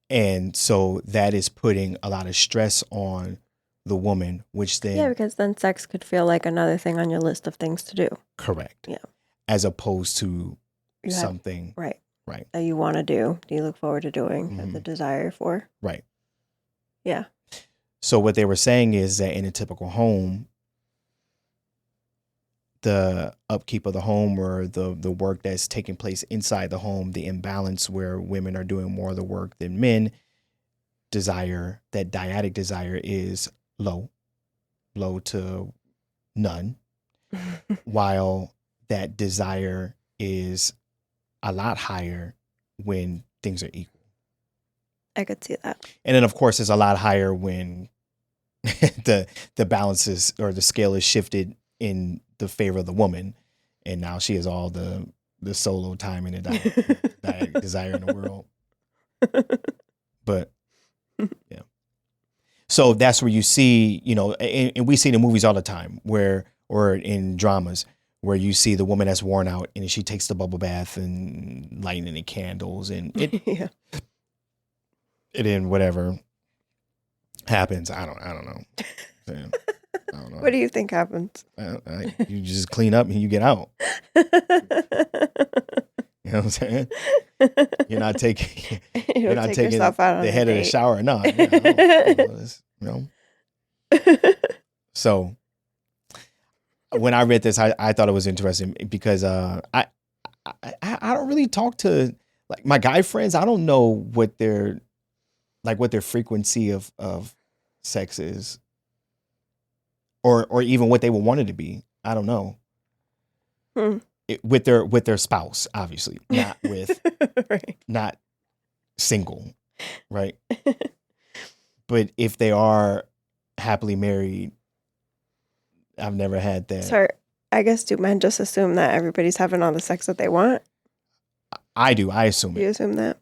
And so that is putting a lot of stress on the woman, which then... Yeah, because then sex could feel like another thing on your list of things to do. Correct. Yeah. As opposed to something... Right. Right. That you want to do, you look forward to doing, have the desire for. Right. Yeah. So what they were saying is that in a typical home, the upkeep of the home, or the work that's taking place inside the home, the imbalance where women are doing more of the work than men, desire, that dyadic desire is low to none, while that desire is a lot higher when things are equal. I could see that. And then of course it's a lot higher when the balance is, or the scale is shifted in the favor of the woman, and now she has all the solo time and the desire in the world. But yeah. So that's where you see, and we see the movies all the time or in dramas where you see the woman that's worn out and she takes the bubble bath and lighting the candles and it, yeah. And then whatever happens, I don't know. I don't know. What do you think happens? You just clean up and you get out. You know what I'm saying? You're not taking the head of the shower. No. So when I read this, I thought it was interesting because I don't really talk to like my guy friends. I don't know what their frequency of sex is, or even what they would want it to be. I don't know. With their spouse, obviously, not with right. Not single, right? But if they are happily married, I've never had that. So I guess do men just assume that everybody's having all the sex that they want? I do. I assume it. You assume that?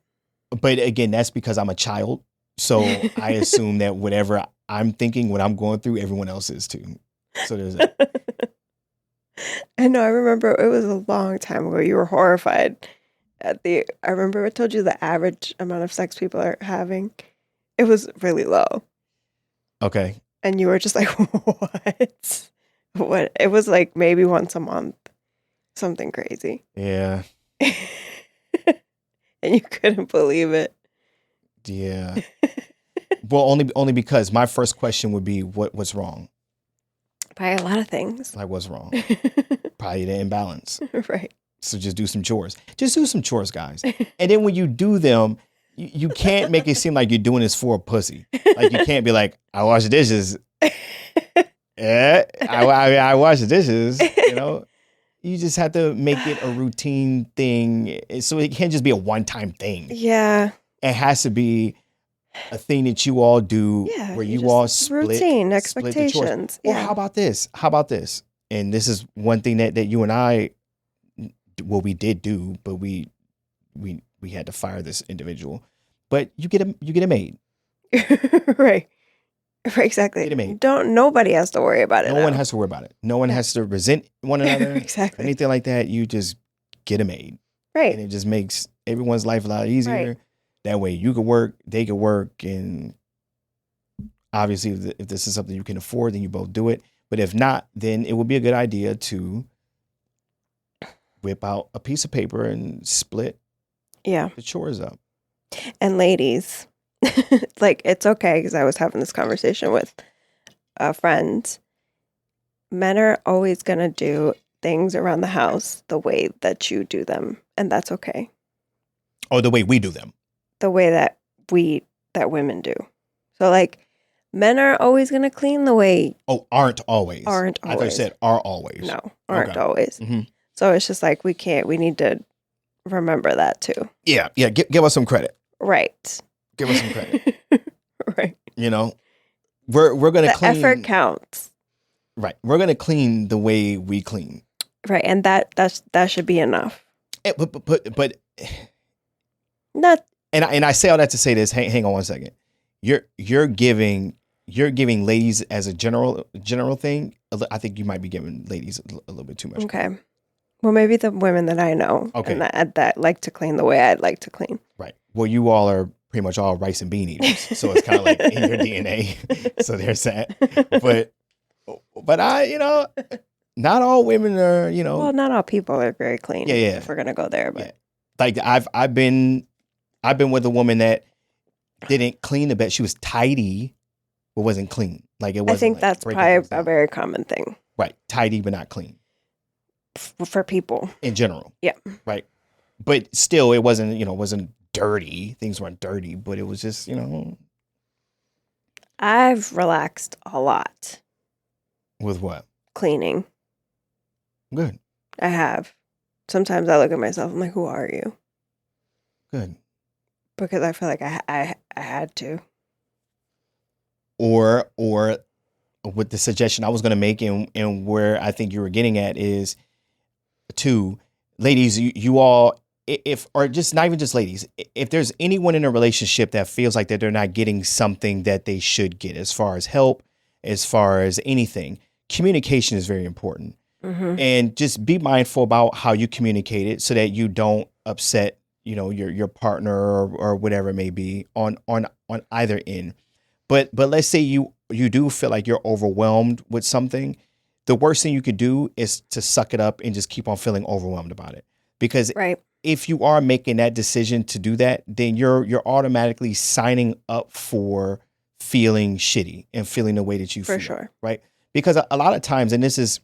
But again, that's because I'm a child. So I assume that whatever I'm thinking, what I'm going through, everyone else is too. So there's that. I know. I remember it was a long time ago. You were horrified at I remember I told you the average amount of sex people are having. It was really low. Okay. And you were just like, what? What? It was like maybe once a month. Something crazy. Yeah. And you couldn't believe it. Yeah. Well, only because my first question would be, what's wrong? Probably a lot of things. Like, what's wrong? Probably the imbalance. Right. So just do some chores. Just do some chores, guys. And then when you do them, you can't make it seem like you're doing this for a pussy. Like, you can't be like, I wash the dishes. Yeah, I wash the dishes. You just have to make it a routine thing. So it can't just be a one-time thing. Yeah. It has to be a thing that you all do where you all split. Routine, expectations. Or how about this? And this is one thing that you and I, we did do, but we had to fire this individual. But you get a maid. Right. Exactly. Nobody has to worry about it. No one has to worry about it. No one has to resent one another. Exactly. Anything like that. You just get a maid. Right. And it just makes everyone's life a lot easier. Right. That way you can work, they can work. And obviously if this is something you can afford, then you both do it. But if not, then it would be a good idea to whip out a piece of paper and split Yeah. the chores up. And ladies, like, it's okay, because I was having this conversation with a friend. Men are always going to do things around the house the way that you do them, and that's okay. Or the way we do them. The way that women do. So, like, men are always going to clean the way... Oh, aren't always. Aren't I thought you always. said are always. No, aren't Okay. always. Mm-hmm. So it's just like, we need to remember that too. Yeah. Give us some credit. Right. Give us some credit. Right. You know, we're gonna clean. The effort counts. Right. We're gonna clean the way we clean. Right, and that should be enough. But Not. And I say all that to say this. Hang on one second. You're giving ladies as a general thing. I think you might be giving ladies a little bit too much. Okay. Well, maybe the women that I know, okay, and that like to clean the way I'd like to clean. Right. Well, you all are pretty much all rice and bean eaters, so it's kind of like in your DNA. So there's that. But I, not all women are, Well, not all people are very clean. Yeah. If we're gonna go there, but like I've been with a woman that didn't clean the bed. She was tidy, but wasn't clean. Like it wasn't. I think like that's probably a very common thing. Right. Tidy, but not clean. For people. In general. Yeah. Right. But still, it wasn't dirty. Things weren't dirty, but it was just, I've relaxed a lot. With what? Cleaning. Good. I have. Sometimes I look at myself, I'm like, who are you? Good. Because I feel like I had to. Or with the suggestion I was going to make and where I think you were getting at is to ladies, you all, or just not even just ladies, if there's anyone in a relationship that feels like that they're not getting something that they should get as far as help, as far as anything, communication is very important. Mm-hmm. And just be mindful about how you communicate it so that you don't upset, your partner or whatever it may be on either end. But let's say you do feel like you're overwhelmed with something. The worst thing you could do is to suck it up and just keep on feeling overwhelmed about it. Because if you are making that decision to do that, then you're automatically signing up for feeling shitty and feeling the way that you feel. For sure. Right? Because a lot of times, and this is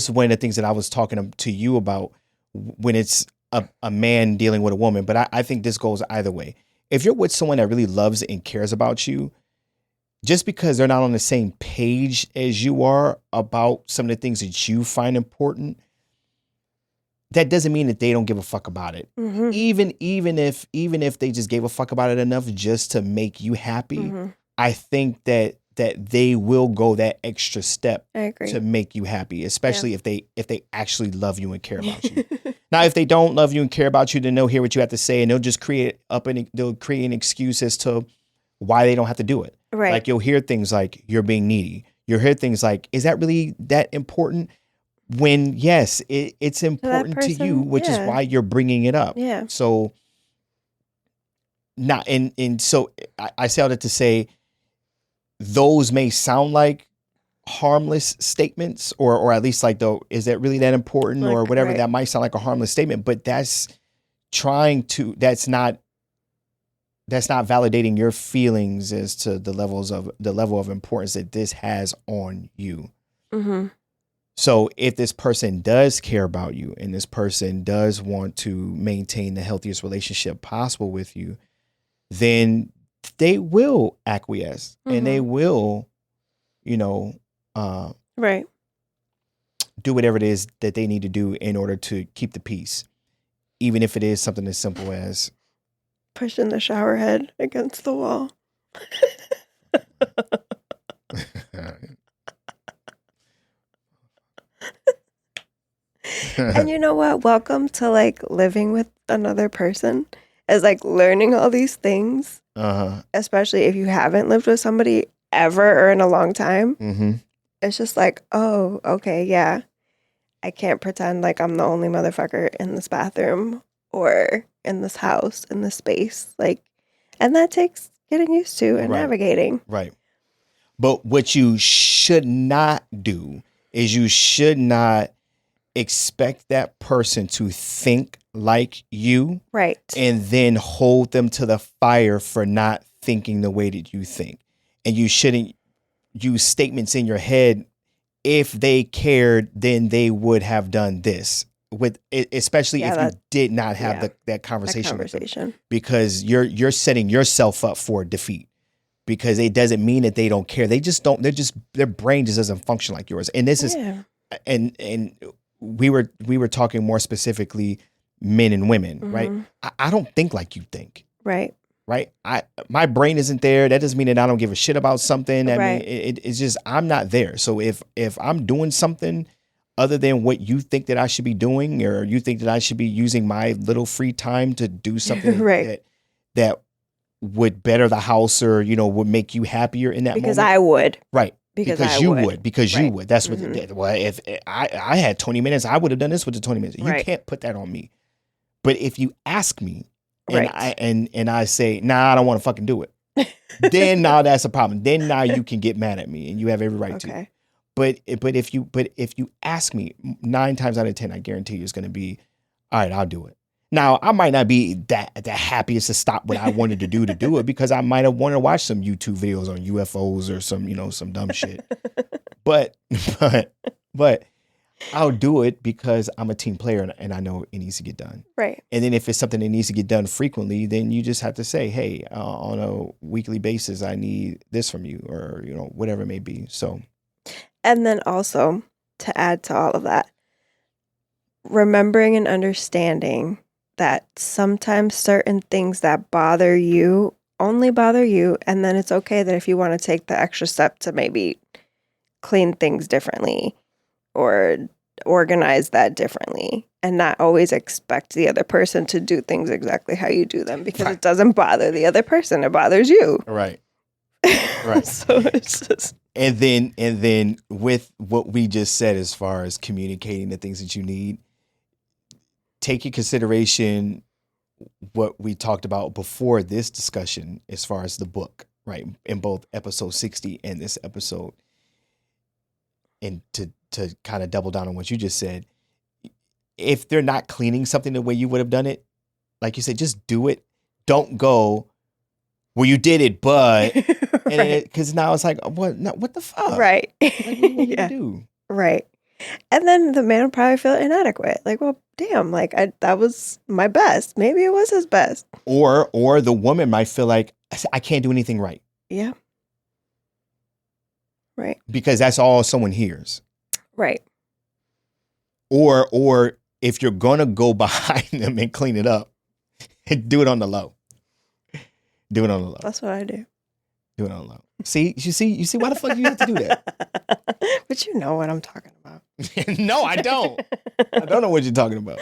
one of the things that I was talking to you about when it's a man dealing with a woman, but I think this goes either way. If you're with someone that really loves and cares about you, just because they're not on the same page as you are about some of the things that you find important, that doesn't mean that they don't give a fuck about it. Mm-hmm. Even if they just gave a fuck about it enough just to make you happy, mm-hmm. I think that they will go that extra step to make you happy, especially if they actually love you and care about you. Now, if they don't love you and care about you, then they'll hear what you have to say and they'll just create an excuse as to why they don't have to do it. Right. Like you'll hear things like you're being needy. You'll hear things like, is that really that important? When yes, it's important to you, which is why you're bringing it up. Yeah. So so I say all that to say those may sound like harmless statements or at least like, though, is that really that important or whatever? That might sound like a harmless statement, but that's not validating your feelings as to the level of importance that this has on you. Mm-hmm. So if this person does care about you and this person does want to maintain the healthiest relationship possible with you, then they will acquiesce and they will, do whatever it is that they need to do in order to keep the peace, even if it is something as simple as pushing the shower head against the wall. And you know what? Welcome to living with another person, as learning all these things. Especially if you haven't lived with somebody ever or in a long time. Mm-hmm. It's just like, oh, okay, yeah. I can't pretend like I'm the only motherfucker in this bathroom or in this house, in this space. And that takes getting used to and navigating. Right. But what you should not do is you should not expect that person to think like you, Right. and then hold them to the fire for not thinking the way that you think. And you shouldn't use statements in your head. If they cared, then they would have done this. Especially if you did not have that conversation with them, because you're setting yourself up for defeat. Because it doesn't mean that they don't care. They just don't. Their brain just doesn't function like yours. And this is, and we were talking more specifically men and women, right? I don't think like you think, right? My brain isn't there. That doesn't mean that I don't give a shit about something. I mean, it's just I'm not there. So if I'm doing something other than what you think that I should be doing, or you think that I should be using my little free time to do something that would better the house, or would make you happier in that because moment. I would. Right. Because you would. That's what well, if I had 20 minutes, I would have done this with the 20 minutes. You can't put that on me. But if you ask me and I say, nah, I don't want to fucking do it, then now that's a problem. Then now you can get mad at me, and you have every right to. But if you ask me, 9 times out of 10, I guarantee you it's going to be, all right, I'll do it. Now, I might not be the happiest to stop what I wanted to do it, because I might have wanted to watch some YouTube videos on UFOs or some dumb shit. But I'll do it because I'm a team player, and I know it needs to get done. Right. And then if it's something that needs to get done frequently, then you just have to say, hey, on a weekly basis, I need this from you, or whatever it may be. So. And then also, to add to all of that, remembering and understanding that sometimes certain things that bother you only bother you, and then it's okay that if you want to take the extra step to maybe clean things differently or organize that differently, and not always expect the other person to do things exactly how you do them, because it doesn't bother the other person, it bothers you. Right. So it's just... And then with what we just said as far as communicating the things that you need, take in consideration what we talked about before this discussion as far as the book, right? In both episode 60 and this episode. And to kind of double down on what you just said, if they're not cleaning something the way you would have done it, like you said, just do it. Don't go, well, you did it, but, because now it's like, what the fuck? Right. Like, what do you want me to do? Right. And then the man would probably feel inadequate. Like, well, damn, like that was my best. Maybe it was his best. Or the woman might feel like, I can't do anything right. Yeah. Right. Because that's all someone hears. Right. Or if you're going to go behind them and clean it up, do it on the low. Do it on the low. That's what I do. Do it on the low. See, you see why the fuck you have to do that? But you know what I'm talking about. No, I don't. I don't know what you're talking about.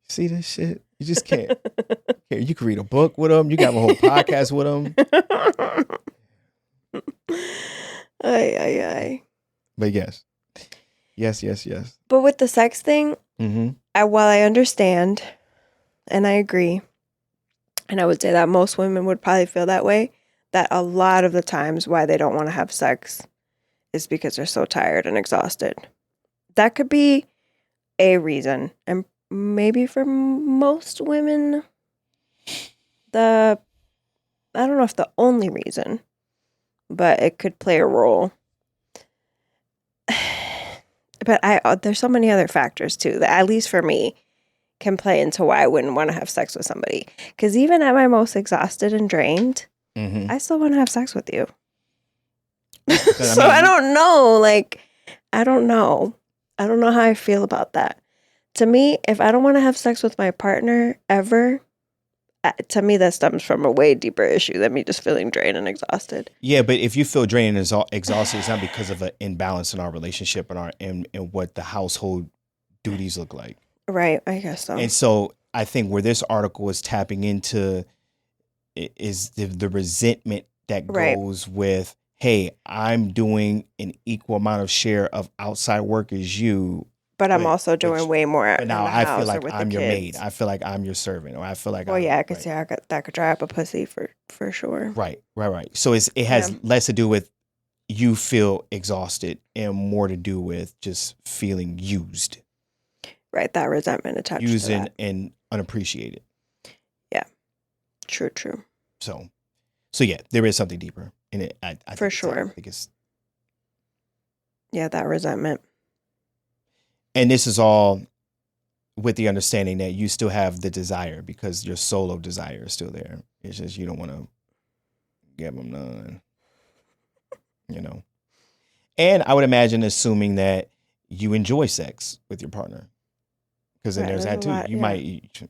See this shit? You just can't. You can read a book with them. You can have a whole podcast with them. Ay. But yes. But with the sex thing, while I understand and I agree, and I would say that most women would probably feel that way, that a lot of the times why they don't want to have sex is because they're so tired and exhausted. That could be a reason. And maybe for most women, I don't know if the only reason, but it could play a role. But there's so many other factors too that, at least for me, can play into why I wouldn't want to have sex with somebody. Because even at my most exhausted and drained, I still want to have sex with you. So I don't know. Like, I don't know. I don't know how I feel about that. To me, if I don't want to have sex with my partner ever, to me, that stems from a way deeper issue than me just feeling drained and exhausted. Yeah, but if you feel drained and exhausted, it's not because of an imbalance in our relationship and what the household duties look like. Right, I guess so. And so I think where this article is tapping into is the resentment that goes with, hey, I'm doing an equal amount of share of outside work as you. But I'm also doing way more. But now I feel like I'm your maid. I feel like I'm your servant, or I feel like. Well, I could see that could dry up a pussy for sure. Right. So it has less to do with you feel exhausted and more to do with just feeling used. Right, that resentment attached to using that. and unappreciated. Yeah. True. So yeah, there is something deeper in it. I For think I sure. think it's, Yeah, that resentment. and this is all with the understanding that you still have the desire because your solo desire is still there. It's just you don't want to give them none, you know. And I would imagine assuming that you enjoy sex with your partner, because then Right, there's there's a that too. lot, You yeah. might.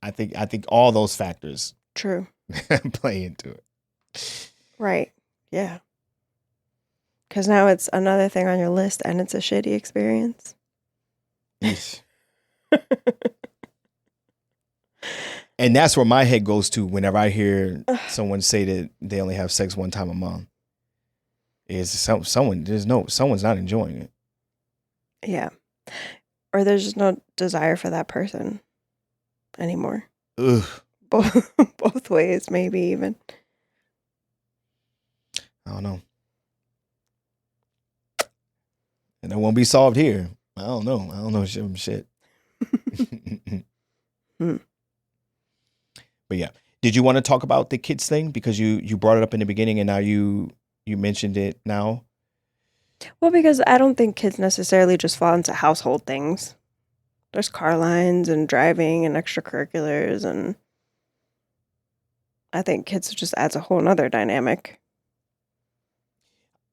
I think all those factors True. play into it. Right. Yeah. Because now it's another thing on your list and it's a shitty experience. Yeesh. And that's where my head goes to whenever I hear someone say that they only have sex one time a month. Is someone's not enjoying it. Yeah. Or there's just no desire for that person anymore. Ugh. Both ways, maybe even. I don't know. And it won't be solved here. I don't know shit. Hmm. But yeah, did you want to talk about the kids thing because you brought it up in the beginning and now you mentioned it now? Well, because I don't think kids necessarily just fall into household things. There's car lines and driving and extracurriculars, and I think kids just adds a whole nother dynamic.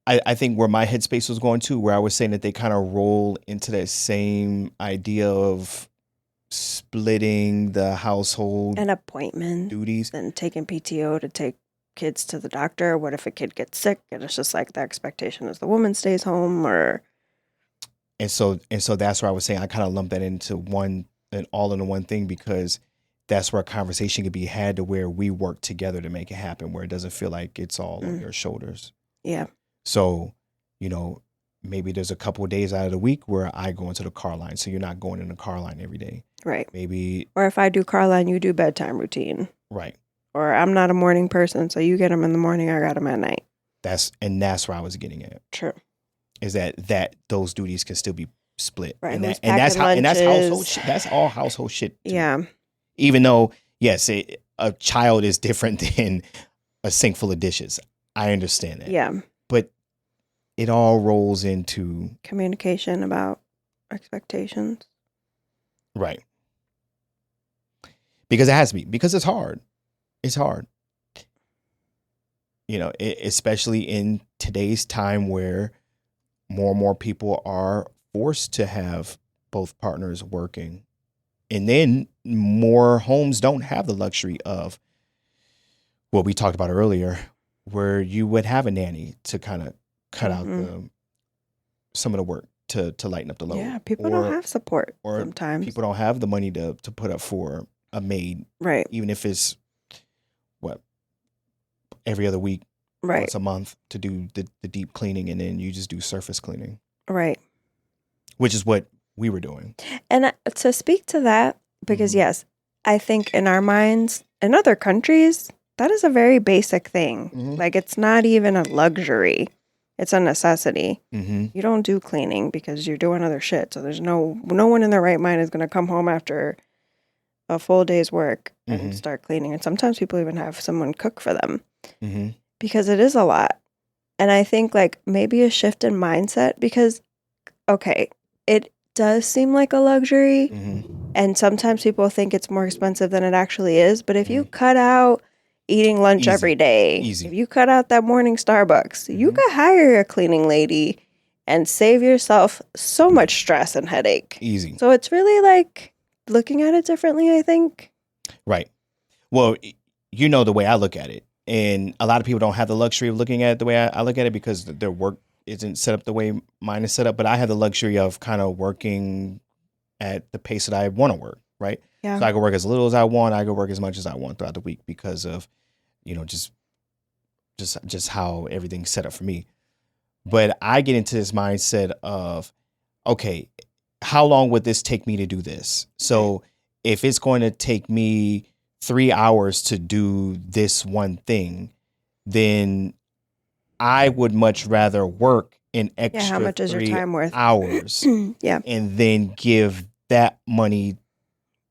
I think where my headspace was going to, where I was saying that they kind of roll into that same idea of splitting the household And appointments duties. and taking PTO to take kids to the doctor. What if a kid gets sick and it's just like the expectation is the woman stays home, or And so that's where I was saying I kind of lumped that into one and all into one thing because that's where a conversation could be had to where we work together to make it happen, where it doesn't feel like it's all on your shoulders. yeah. So, maybe there's a couple of days out of the week where I go into the car line. So you're not going in the car line every day. Right. Maybe. Or if I do car line, you do bedtime routine. Right. Or I'm not a morning person, so you get them in the morning, I got them at night. That's where I was getting at. True. Is that those duties can still be split. Right. And Who's that's packing lunches? household shit. That's all household shit too. Yeah. Even though, yes, a child is different than a sink full of dishes. I understand that. Yeah. But it all rolls into communication about expectations. Right. Because it has to be. Because it's hard. It's hard. Especially in today's time where more and more people are forced to have both partners working. And then more homes don't have the luxury of what we talked about earlier, where you would have a nanny to kind of cut out some of the work to lighten up the load. Yeah, people don't have support sometimes. People don't have the money to put up for a maid. Right. Even if it's, every other week, right, once a month to do the deep cleaning, and then you just do surface cleaning. Right. Which is what we were doing. And to speak to that, because yes, I think in our minds, in other countries, that is a very basic thing. Like it's not even a luxury. It's a necessity. You don't do cleaning because you're doing other shit. So there's no one in their right mind is going to come home after a full day's work and start cleaning. And sometimes people even have someone cook for them because it is a lot. And I think like maybe a shift in mindset because, okay, it does seem like a luxury. And sometimes people think it's more expensive than it actually is. But if you cut out eating lunch every day, if you cut out that morning Starbucks, you could hire a cleaning lady and save yourself so much stress and headache. Easy. So it's really like looking at it differently, I think. Right. Well, the way I look at it. And a lot of people don't have the luxury of looking at it the way I look at it because their work isn't set up the way mine is set up. But I have the luxury of kind of working at the pace that I want to work, right? Yeah. So I can work as little as I want. I can work as much as I want throughout the week because of, just how everything's set up for me. But I get into this mindset of, okay, how long would this take me to do this? So if it's going to take me 3 hours to do this one thing, then I would much rather work an extra how much is your time worth? hours Yeah. and then give that money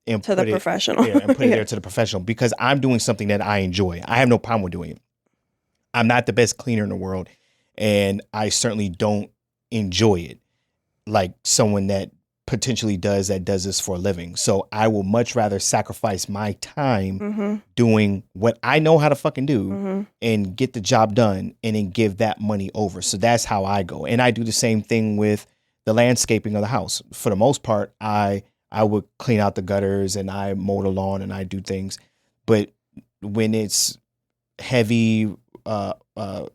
and To the put it professional. there and put it there to the professional because I'm doing something that I enjoy. I have no problem with doing it. I'm not the best cleaner in the world, and I certainly don't enjoy it like someone that potentially does this for a living. So I will much rather sacrifice my time doing what I know how to fucking do and get the job done and then give that money over. So that's how I go. And I do the same thing with the landscaping of the house. For the most part, I would clean out the gutters and I mow the lawn and I do things. But when it's heavy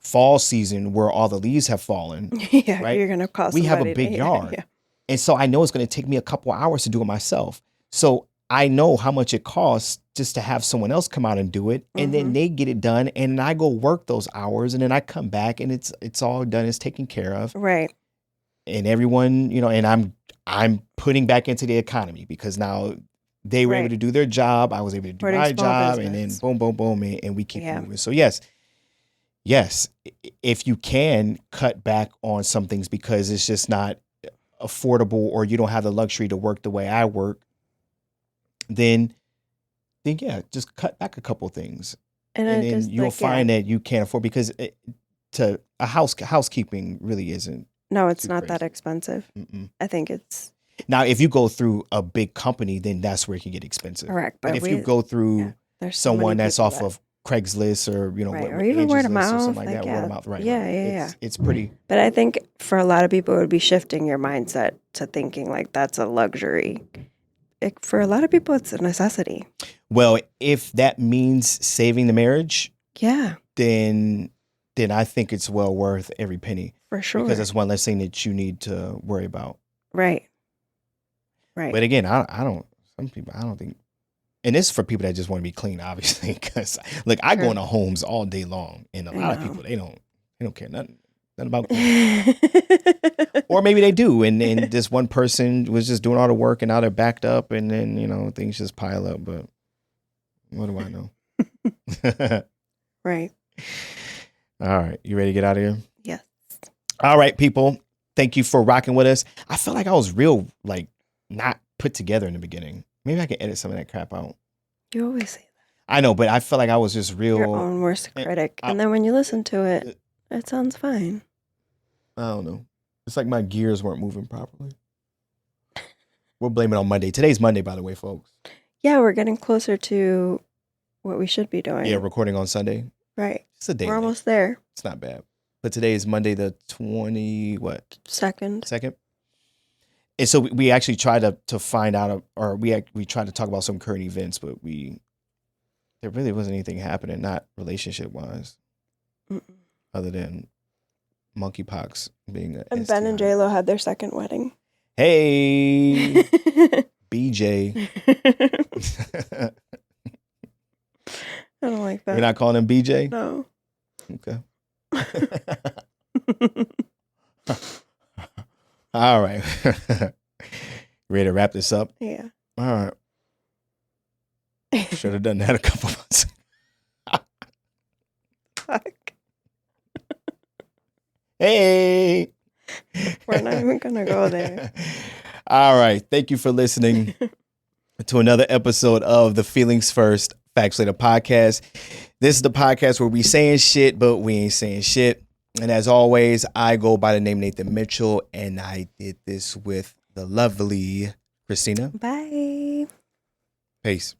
fall season where all the leaves have fallen, Yeah, right? you're gonna call We have a somebody big to- yard. Yeah. And so I know it's going to take me a couple hours to do it myself. So I know how much it costs just to have someone else come out and do it. And then they get it done. And I go work those hours and then I come back and it's all done. It's taken care of. Right. And everyone, and I'm putting back into the economy because now they were able to do their job. I was able to do Supporting my small job business. and then boom, boom, boom. And we keep Yeah. moving. So yes, if you can cut back on some things because it's just not affordable or you don't have the luxury to work the way I work, then yeah, just cut back a couple things. And then just, you'll like, find that you can't afford because housekeeping really isn't. No, it's too not that crazy. expensive. Mm-mm. I think it's Now, if you go through a big company, then that's where it can get expensive. correct. But if you go through there's so many someone that's people off of Craigslist or Right, what or even word of Angie's List or mouth, something like like, that, word of mouth, right? Yeah, right. yeah. It's pretty. But I think for a lot of people, it would be shifting your mindset to thinking like that's a luxury. For a lot of people, it's a necessity. Well, if that means saving the marriage, Yeah, then I think it's well worth every penny for sure. because it's one less thing that you need to worry about. Right. But again, I don't. Some people, I don't think. And this is for people that just want to be clean, obviously, because like I go into homes all day long, and a lot of people they don't care nothing about cleaning. Or maybe they do, and this one person was just doing all the work, and now they're backed up, and then things just pile up. But what do I know? Right. All right, you ready to get out of here? Yes. All right, people. Thank you for rocking with us. I felt like I was real like not put together in the beginning. Maybe I can edit some of that crap out. You always say that. I know, but I felt like I was just real. Your own worst critic. And then when you listen to it, it sounds fine. I don't know. It's like my gears weren't moving properly. We'll blame it on Monday. Today's Monday, by the way, folks. Yeah, we're getting closer to what we should be doing. Yeah, recording on Sunday. Right. It's a day. We're late. almost there. It's not bad. But today is Monday the 2nd. And so we actually tried to find out, or we tried to talk about some current events, but there really wasn't anything happening, not relationship wise, other than monkeypox being a And Ben and STI. J-Lo had their second wedding. Hey, BJ. I don't like that. You're not calling him BJ? No. Okay. All right. Ready to wrap this up? Yeah. All right. Should have done that a couple months. Fuck. Hey. We're not even going to go there. All right. Thank you for listening to another episode of the Feelings First Facts Later podcast. This is the podcast where we saying shit, but we ain't saying shit. And as always, I go by the name Nathan Mitchell, and I did this with the lovely Christina. Bye. Peace.